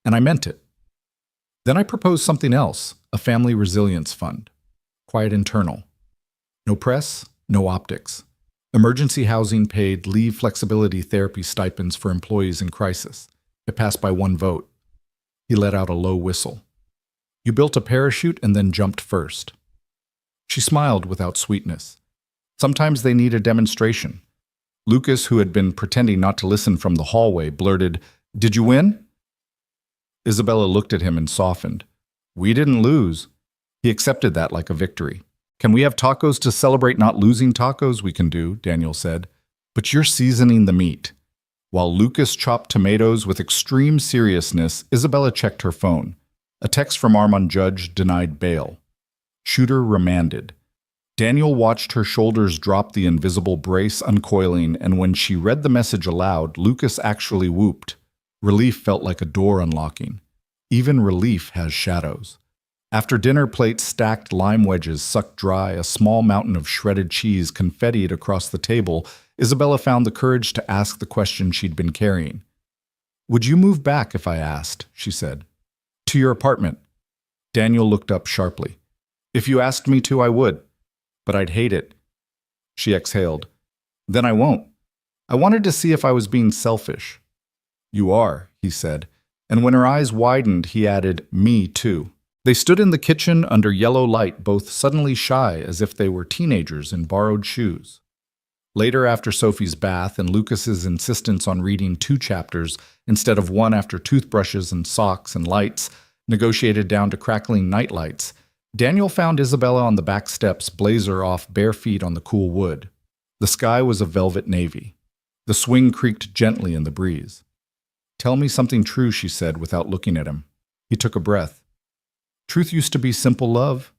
"And I meant it." Then I proposed something else, a family resilience fund. Quiet internal. No press, no optics. Emergency housing paid, leave flexibility therapy stipends for employees in crisis. It passed by 1 vote. He let out a low whistle. "You built a parachute and then jumped first." She smiled without sweetness. Sometimes they need a demonstration. Lucas, who had been pretending not to listen from the hallway, blurted, "Did you win?" Isabella looked at him and softened. "We didn't lose." He accepted that like a victory. "Can we have tacos to celebrate not losing tacos?" "We can do," Daniel said. "But you're seasoning the meat." While Lucas chopped tomatoes with extreme seriousness, Isabella checked her phone. A text from Armand Judge denied bail. Shooter remanded. Daniel watched her shoulders drop, the invisible brace uncoiling, and when she read the message aloud, Lucas actually whooped. Relief felt like a door unlocking. Even relief has shadows. After dinner, plates stacked, lime wedges sucked dry, a small mountain of shredded cheese confettied across the table, Isabella found the courage to ask the question she'd been carrying. "Would you move back if I asked?" she said. "To your apartment." Daniel looked up sharply. "If you asked me to, I would. But I'd hate it." She exhaled. "Then I won't. I wanted to see if I was being selfish." "You are," he said, and when her eyes widened, he added, "Me too." They stood in the kitchen under yellow light, both suddenly shy, as if they were teenagers in borrowed shoes. Later, after Sophie's bath and Lucas's insistence on reading 2 chapters instead of 1 after toothbrushes and socks and lights, negotiated down to crackling nightlights, Daniel found Isabella on the back steps, blazer off, bare feet on the cool wood. The sky was a velvet navy. The swing creaked gently in the breeze. "Tell me something true," she said without looking at him. He took a breath. "Truth used to be simple, love."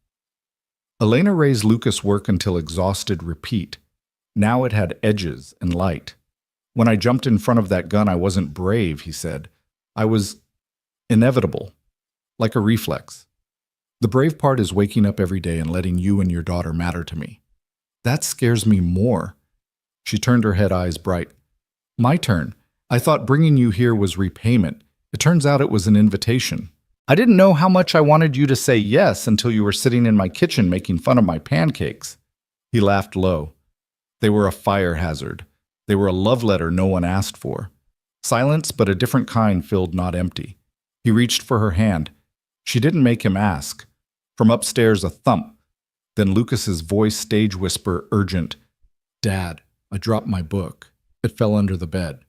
Elena raised Lucas' work until exhausted repeat. Now it had edges and light. "When I jumped in front of that gun, I wasn't brave," he said. "I was inevitable, like a reflex. The brave part is waking up every day and letting you and your daughter matter to me. That scares me more." She turned her head, eyes bright. "My turn. I thought bringing you here was repayment. It turns out it was an invitation. I didn't know how much I wanted you to say yes until you were sitting in my kitchen making fun of my pancakes." He laughed low. They were a fire hazard. They were a love letter no one asked for. Silence, but a different kind, filled, not empty. He reached for her hand. She didn't make him ask. From upstairs, a thump. Then Lucas's voice, stage whisper, urgent. "Dad, I dropped my book. It fell under the bed."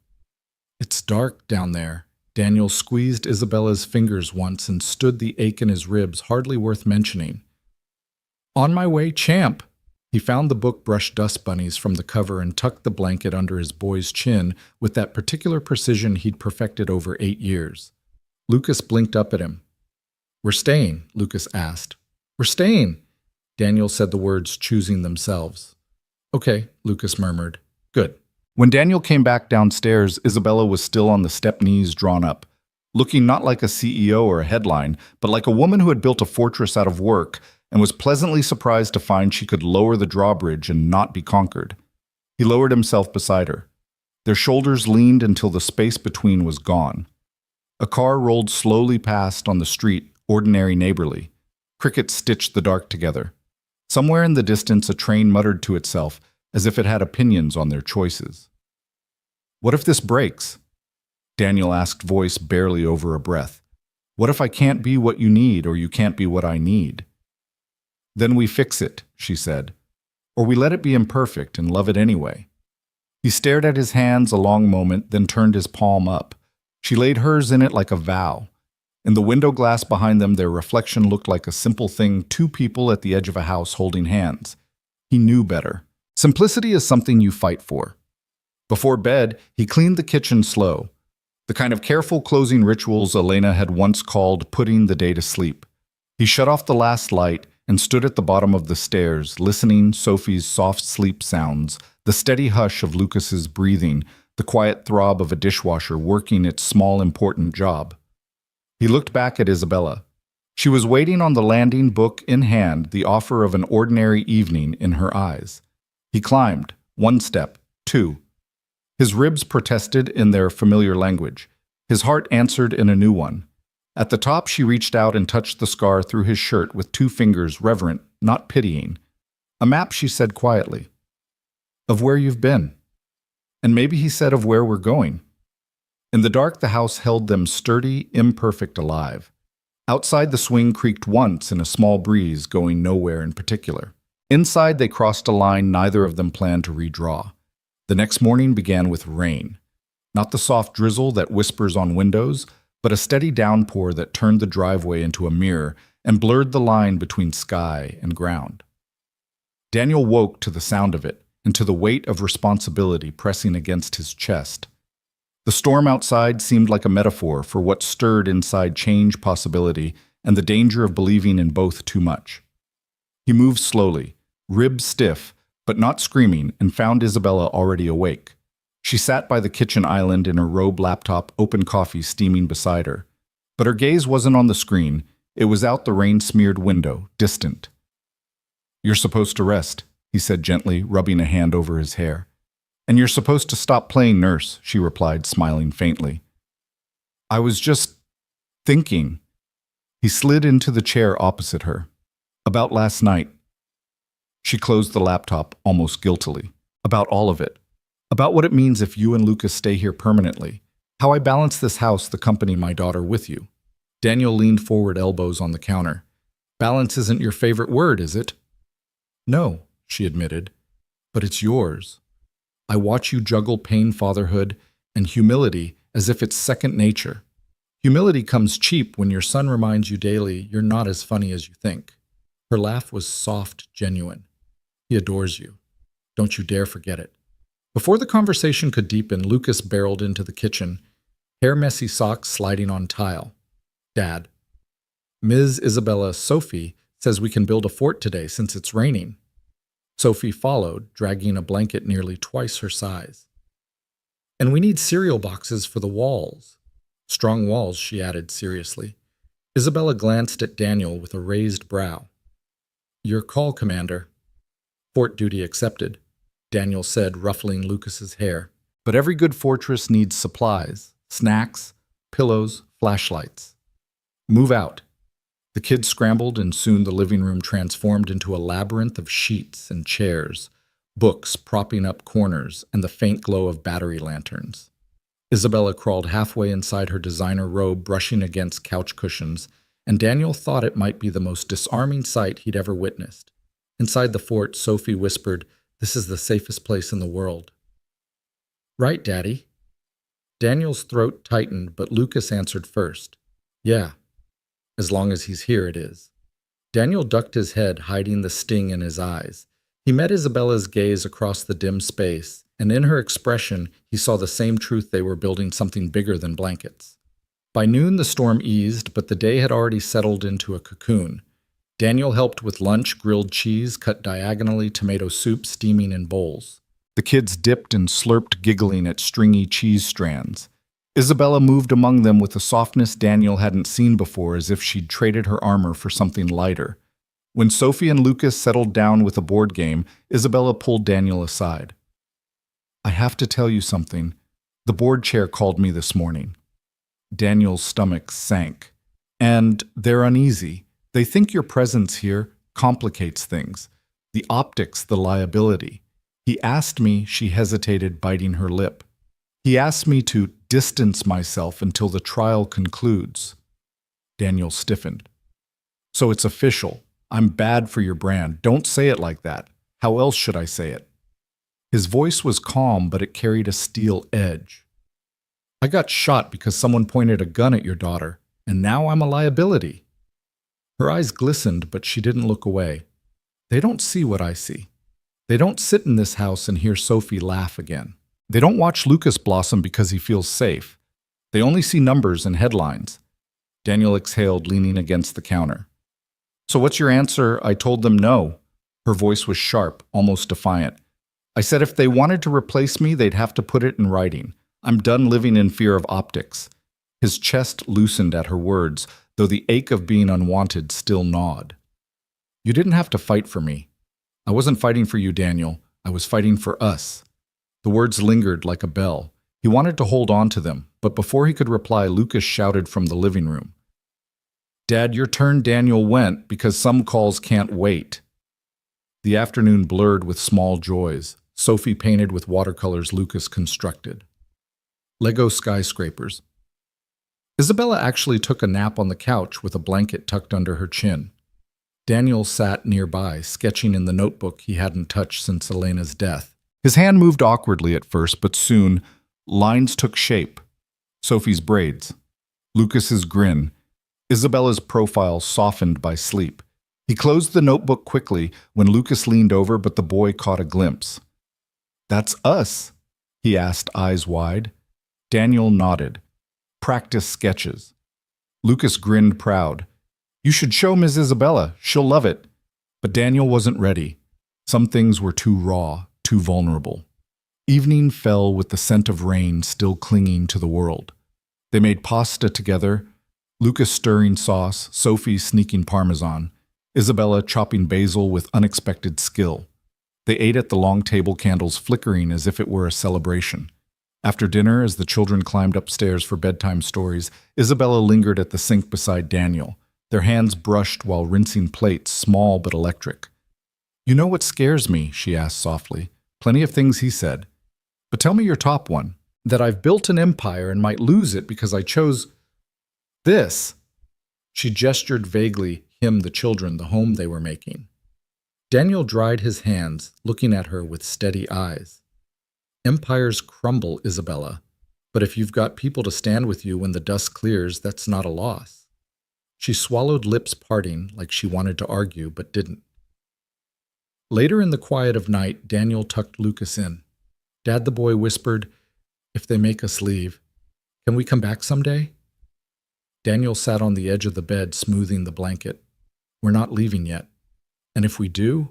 "It's dark down there." Daniel squeezed Isabella's fingers once and stood the ache in his ribs, hardly worth mentioning. "On my way, champ." He found the book, brushed dust bunnies from the cover, and tucked the blanket under his boy's chin with that particular precision he'd perfected over 8 years. Lucas blinked up at him. "We're staying?" Lucas asked. "We're staying." Daniel said the words, choosing themselves. "Okay," Lucas murmured. "Good." When Daniel came back downstairs, Isabella was still on the step, knees drawn up, looking not like a CEO or a headline, but like a woman who had built a fortress out of work and was pleasantly surprised to find she could lower the drawbridge and not be conquered. He lowered himself beside her. Their shoulders leaned until the space between was gone. A car rolled slowly past on the street, ordinary, neighborly. Crickets stitched the dark together. Somewhere in the distance, a train muttered to itself, as if it had opinions on their choices. "What if this breaks?" Daniel asked, voice barely over a breath. "What if I can't be what you need, or you can't be what I need?" "Then we fix it," she said. "Or we let it be imperfect and love it anyway." He stared at his hands a long moment, then turned his palm up. She laid hers in it like a vow. In the window glass behind them, their reflection looked like a simple thing, 2 people at the edge of a house holding hands. He knew better. Simplicity is something you fight for. Before bed, he cleaned the kitchen slow, the kind of careful closing rituals Elena had once called putting the day to sleep. He shut off the last light and stood at the bottom of the stairs, listening Sophie's soft sleep sounds, the steady hush of Lucas's breathing, the quiet throb of a dishwasher working its small, important job. He looked back at Isabella. She was waiting on the landing, book in hand, the offer of an ordinary evening in her eyes. He climbed, 1 step, 2. His ribs protested in their familiar language. His heart answered in a new one. At the top, she reached out and touched the scar through his shirt with 2 fingers, reverent, not pitying. "A map," she said quietly. "Of where you've been." And maybe he said of where we're going. In the dark, the house held them sturdy, imperfect, alive. Outside, the swing creaked once in a small breeze, going nowhere in particular. Inside, they crossed a line neither of them planned to redraw. The next morning began with rain. Not the soft drizzle that whispers on windows, but a steady downpour that turned the driveway into a mirror and blurred the line between sky and ground. Daniel woke to the sound of it and to the weight of responsibility pressing against his chest. The storm outside seemed like a metaphor for what stirred inside change possibility and the danger of believing in both too much. He moved slowly, ribs stiff, but not screaming, and found Isabella already awake. She sat by the kitchen island in her robe laptop, open coffee steaming beside her. But her gaze wasn't on the screen. It was out the rain-smeared window, distant. "You're supposed to rest," he said gently, rubbing a hand over his hair. "And you're supposed to stop playing nurse," she replied, smiling faintly. "I was just thinking." He slid into the chair opposite her. "About last night." She closed the laptop almost guiltily. "About all of it. About what it means if you and Lucas stay here permanently. How I balance this house, the company, my daughter with you." Daniel leaned forward, elbows on the counter. "Balance isn't your favorite word, is it?" "No," she admitted, "but it's yours. I watch you juggle pain, fatherhood, and humility as if it's second nature. Humility comes cheap when your son reminds you daily you're not as funny as you think." Her laugh was soft, genuine. "He adores you. Don't you dare forget it." Before the conversation could deepen, Lucas barreled into the kitchen, hair-messy socks sliding on tile. "Dad, Ms. Isabella Sophie says we can build a fort today since it's raining." Sophie followed, dragging a blanket nearly twice her size. "And we need cereal boxes for the walls." "Strong walls," she added seriously. Isabella glanced at Daniel with a raised brow. "Your call, Commander." "Fort duty accepted," Daniel said, ruffling Lucas's hair. "But every good fortress needs supplies, snacks, pillows, flashlights. Move out." The kids scrambled, and soon the living room transformed into a labyrinth of sheets and chairs, books propping up corners, and the faint glow of battery lanterns. Isabella crawled halfway inside her designer robe, brushing against couch cushions, and Daniel thought it might be the most disarming sight he'd ever witnessed. Inside the fort, Sophie whispered, "This is the safest place in the world." "Right, Daddy." Daniel's throat tightened, but Lucas answered first. "Yeah. As long as he's here, it is." Daniel ducked his head, hiding the sting in his eyes. He met Isabella's gaze across the dim space, and in her expression, he saw the same truth: they were building something bigger than blankets. By noon, the storm eased, but the day had already settled into a cocoon. Daniel helped with lunch, grilled cheese, cut diagonally, tomato soup steaming in bowls. The kids dipped and slurped, giggling at stringy cheese strands. Isabella moved among them with a softness Daniel hadn't seen before, as if she'd traded her armor for something lighter. When Sophie and Lucas settled down with a board game, Isabella pulled Daniel aside. "I have to tell you something. The board chair called me this morning." Daniel's stomach sank. "And they're uneasy. They think your presence here complicates things. The optics, the liability. He asked me," she hesitated, biting her lip. "He asked me to distance myself until the trial concludes." Daniel stiffened. "So it's official. I'm bad for your brand. Don't say it like that. How else should I say it?" His voice was calm, but it carried a steel edge. "I got shot because someone pointed a gun at your daughter, and now I'm a liability." Her eyes glistened, but she didn't look away. "They don't see what I see. They don't sit in this house and hear Sophie laugh again. They don't watch Lucas blossom because he feels safe. They only see numbers and headlines." Daniel exhaled, leaning against the counter. "So what's your answer?" I told them no. Her voice was sharp, almost defiant. "I said if they wanted to replace me, they'd have to put it in writing. I'm done living in fear of optics." His chest loosened at her words, though the ache of being unwanted still gnawed. "You didn't have to fight for me. I wasn't fighting for you, Daniel. I was fighting for us." The words lingered like a bell. He wanted to hold on to them, but before he could reply, Lucas shouted from the living room. "Dad, your turn." Daniel went, because some calls can't wait. The afternoon blurred with small joys. Sophie painted with watercolors Lucas constructed. Lego skyscrapers. Isabella actually took a nap on the couch with a blanket tucked under her chin. Daniel sat nearby, sketching in the notebook he hadn't touched since Elena's death. His hand moved awkwardly at first, but soon lines took shape. Sophie's braids, Lucas's grin, Isabella's profile softened by sleep. He closed the notebook quickly when Lucas leaned over, but the boy caught a glimpse. "That's us?" he asked, eyes wide. Daniel nodded. Practice sketches. Lucas grinned proud. You should show Ms. Isabella. She'll love it. But Daniel wasn't ready. Some things were too raw, too vulnerable. Evening fell with the scent of rain still clinging to the world. They made pasta together, Lucas stirring sauce, Sophie sneaking parmesan, Isabella chopping basil with unexpected skill. They ate at the long table, candles flickering as if it were a celebration. After dinner, as the children climbed upstairs for bedtime stories, Isabella lingered at the sink beside Daniel, their hands brushed while rinsing plates, small but electric. You know what scares me? She asked softly. Plenty of things, he said. But tell me your top one. That I've built an empire and might lose it because I chose this. She gestured vaguely, him, the children, the home they were making. Daniel dried his hands, looking at her with steady eyes. Empires crumble, Isabella, but if you've got people to stand with you when the dust clears, that's not a loss. She swallowed, lips parting, like she wanted to argue, but didn't. Later in the quiet of night, Daniel tucked Lucas in. Dad, the boy whispered, if they make us leave, can we come back someday? Daniel sat on the edge of the bed, smoothing the blanket. We're not leaving yet. And if we do,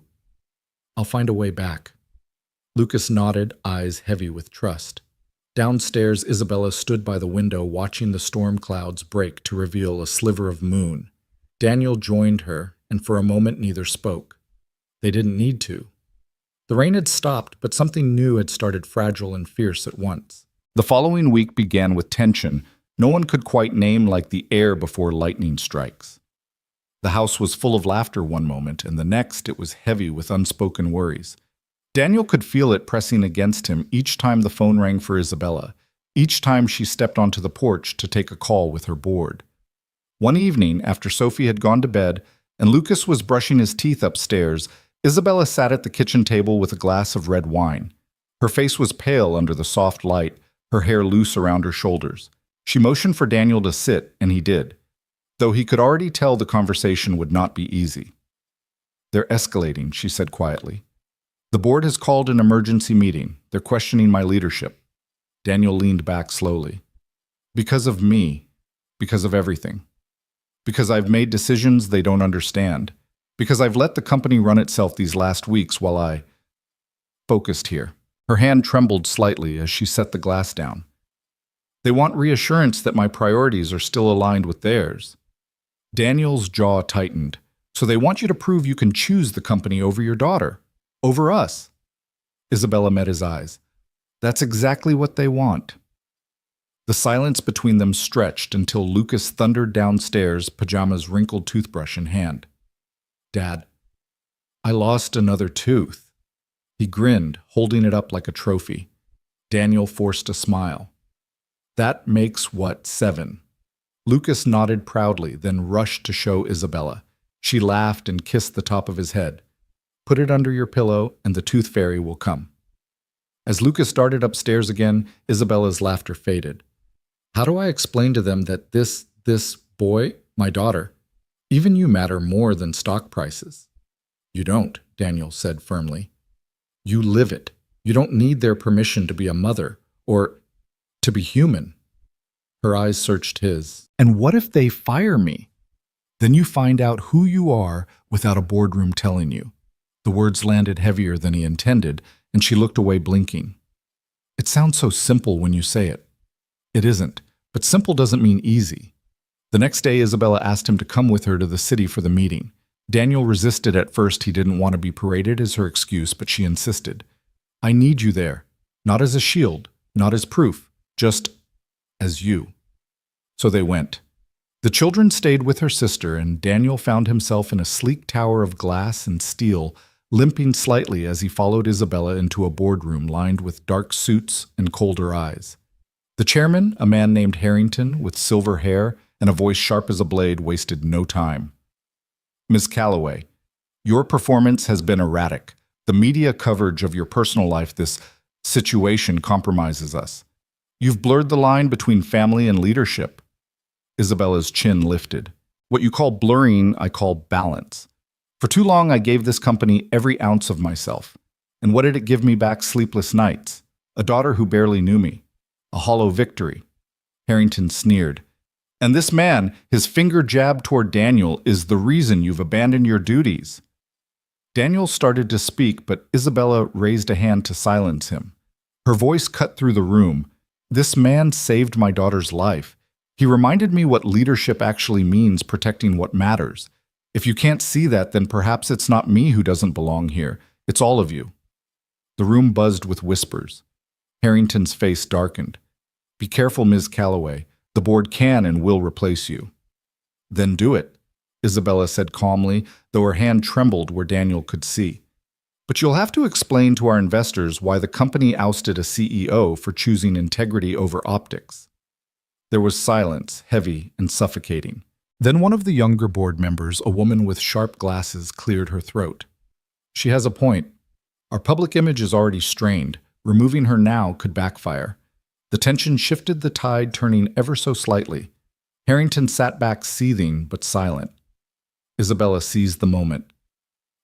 I'll find a way back. Lucas nodded, eyes heavy with trust. Downstairs, Isabella stood by the window watching the storm clouds break to reveal a sliver of moon. Daniel joined her, and for a moment neither spoke. They didn't need to. The rain had stopped, but something new had started, fragile and fierce at once. The following week began with tension no one could quite name, like the air before lightning strikes. The house was full of laughter one moment, and the next it was heavy with unspoken worries. Daniel could feel it pressing against him each time the phone rang for Isabella, each time she stepped onto the porch to take a call with her board. One evening, after Sophie had gone to bed and Lucas was brushing his teeth upstairs, Isabella sat at the kitchen table with a glass of red wine. Her face was pale under the soft light, her hair loose around her shoulders. She motioned for Daniel to sit, and he did, though he could already tell the conversation would not be easy. They're escalating, she said quietly. The board has called an emergency meeting. They're questioning my leadership. Daniel leaned back slowly. Because of me. Because of everything. Because I've made decisions they don't understand. Because I've let the company run itself these last weeks while I focused here. Her hand trembled slightly as she set the glass down. They want reassurance that my priorities are still aligned with theirs. Daniel's jaw tightened. So they want you to prove you can choose the company over your daughter. Over us. Isabella met his eyes. That's exactly what they want. The silence between them stretched until Lucas thundered downstairs, pajamas wrinkled toothbrush in hand. Dad, I lost another tooth. He grinned, holding it up like a trophy. Daniel forced a smile. That makes what, 7? Lucas nodded proudly, then rushed to show Isabella. She laughed and kissed the top of his head. Put it under your pillow, and the tooth fairy will come. As Lucas darted upstairs again, Isabella's laughter faded. How do I explain to them that this boy, my daughter, even you matter more than stock prices? You don't, Daniel said firmly. You live it. You don't need their permission to be a mother, or to be human. Her eyes searched his. And what if they fire me? Then you find out who you are without a boardroom telling you. The words landed heavier than he intended, and she looked away blinking. It sounds so simple when you say it. It isn't, but simple doesn't mean easy. The next day, Isabella asked him to come with her to the city for the meeting. Daniel resisted at first. He didn't want to be paraded as her excuse, but she insisted. I need you there, not as a shield, not as proof, just as you. So they went. The children stayed with her sister, and Daniel found himself in a sleek tower of glass and steel, limping slightly as he followed Isabella into a boardroom lined with dark suits and colder eyes. The chairman, a man named Harrington with silver hair and a voice sharp as a blade, wasted no time. Ms. Calloway, your performance has been erratic. The media coverage of your personal life, this situation, compromises us. You've blurred the line between family and leadership. Isabella's chin lifted. What you call blurring, I call balance. For too long, I gave this company every ounce of myself. And what did it give me back? Sleepless nights. A daughter who barely knew me. A hollow victory. Harrington sneered. And this man, his finger jabbed toward Daniel, is the reason you've abandoned your duties. Daniel started to speak, but Isabella raised a hand to silence him. Her voice cut through the room. This man saved my daughter's life. He reminded me what leadership actually means, protecting what matters. If you can't see that, then perhaps it's not me who doesn't belong here. It's all of you. The room buzzed with whispers. Harrington's face darkened. Be careful, Ms. Calloway. The board can and will replace you. Then do it, Isabella said calmly, though her hand trembled where Daniel could see. But you'll have to explain to our investors why the company ousted a CEO for choosing integrity over optics. There was silence, heavy and suffocating. Then one of the younger board members, a woman with sharp glasses, cleared her throat. She has a point. Our public image is already strained. Removing her now could backfire. The tension shifted the tide, turning ever so slightly. Harrington sat back, seething but silent. Isabella seized the moment.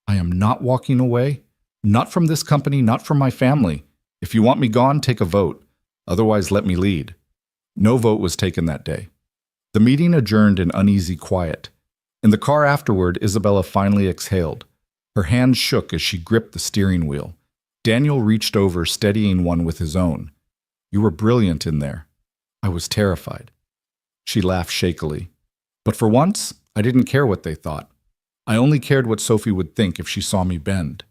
I am not walking away. Not from this company, not from my family. If you want me gone, take a vote. Otherwise, let me lead. No vote was taken that day. The meeting adjourned in uneasy quiet. In the car afterward, Isabella finally exhaled. Her hands shook as she gripped the steering wheel. Daniel reached over, steadying one with his own. You were brilliant in there. I was terrified. She laughed shakily. But for once, I didn't care what they thought. I only cared what Sophie would think if she saw me bend.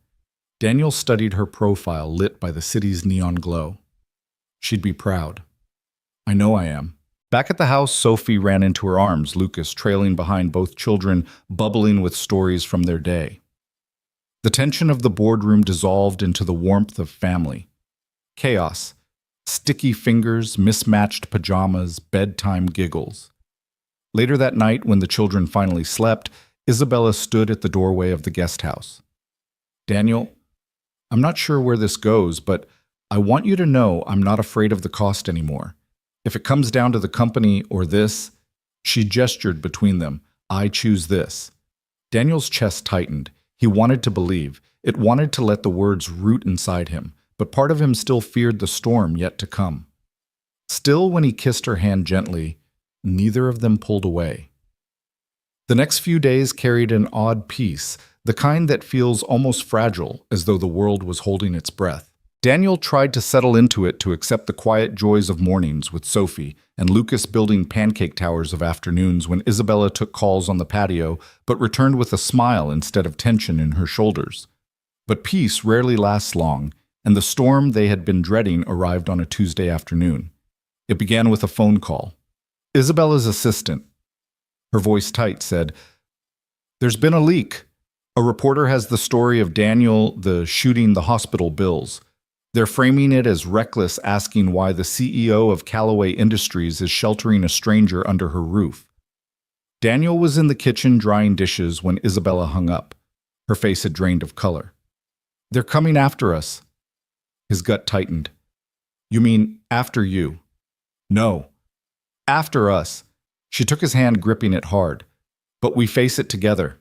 Daniel studied her profile lit by the city's neon glow. She'd be proud. I know I am. Back at the house, Sophie ran into her arms, Lucas trailing behind both children, bubbling with stories from their day. The tension of the boardroom dissolved into the warmth of family. Chaos. Sticky fingers, mismatched pajamas, bedtime giggles. Later that night, when the children finally slept, Isabella stood at the doorway of the guest house. Daniel, I'm not sure where this goes, but I want you to know I'm not afraid of the cost anymore. If it comes down to the company or this, she gestured between them, I choose this. Daniel's chest tightened. He wanted to believe. It wanted to let the words root inside him, but part of him still feared the storm yet to come. Still, when he kissed her hand gently, neither of them pulled away. The next few days carried an odd peace, the kind that feels almost fragile, as though the world was holding its breath. Daniel tried to settle into it, to accept the quiet joys of mornings with Sophie, and Lucas building pancake towers of afternoons when Isabella took calls on the patio, but returned with a smile instead of tension in her shoulders. But peace rarely lasts long, and the storm they had been dreading arrived on a Tuesday afternoon. It began with a phone call. Isabella's assistant, her voice tight, said, "There's been a leak. A reporter has the story of Daniel shooting the hospital bills. They're framing it as reckless, asking why the CEO of Callaway Industries is sheltering a stranger under her roof." Daniel was in the kitchen drying dishes when Isabella hung up. Her face had drained of color. "They're coming after us." His gut tightened. "You mean after you?" "No. After us." She took his hand, gripping it hard. "But we face it together."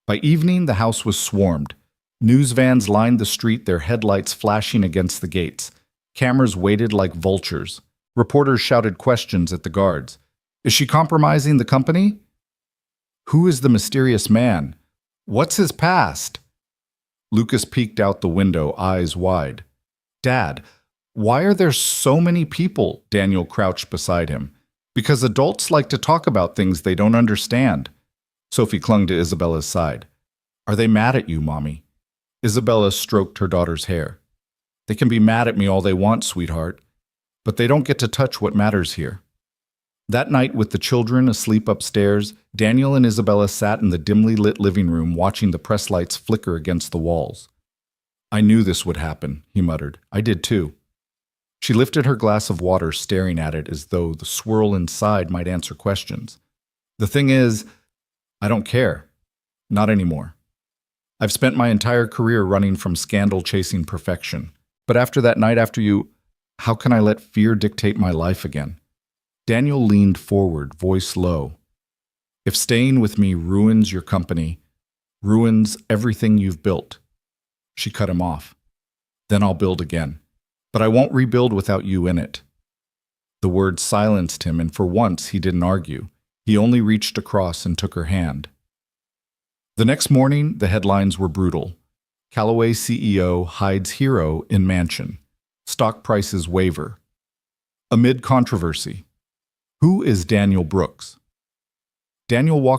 By evening, the house was swarmed. News vans lined the street, their headlights flashing against the gates. Cameras waited like vultures. Reporters shouted questions at the guards. Is she compromising the company? Who is the mysterious man? What's his past? Lucas peeked out the window, eyes wide. Dad, why are there so many people? Daniel crouched beside him. Because adults like to talk about things they don't understand. Sophie clung to Isabella's side. Are they mad at you, Mommy? Isabella stroked her daughter's hair. They can be mad at me all they want, sweetheart, but they don't get to touch what matters here. That night, with the children asleep upstairs, Daniel and Isabella sat in the dimly lit living room watching the press lights flicker against the walls. I knew this would happen, he muttered. I did too. She lifted her glass of water, staring at it as though the swirl inside might answer questions. The thing is, I don't care. Not anymore. I've spent my entire career running from scandal chasing perfection. But after that night after you, how can I let fear dictate my life again? Daniel leaned forward, voice low. If staying with me ruins your company, ruins everything you've built. She cut him off. Then I'll build again. But I won't rebuild without you in it. The words silenced him, and for once he didn't argue. He only reached across and took her hand. The next morning, the headlines were brutal. Callaway CEO hides hero in mansion. Stock prices waver. Amid controversy. Who is Daniel Brooks? Daniel walked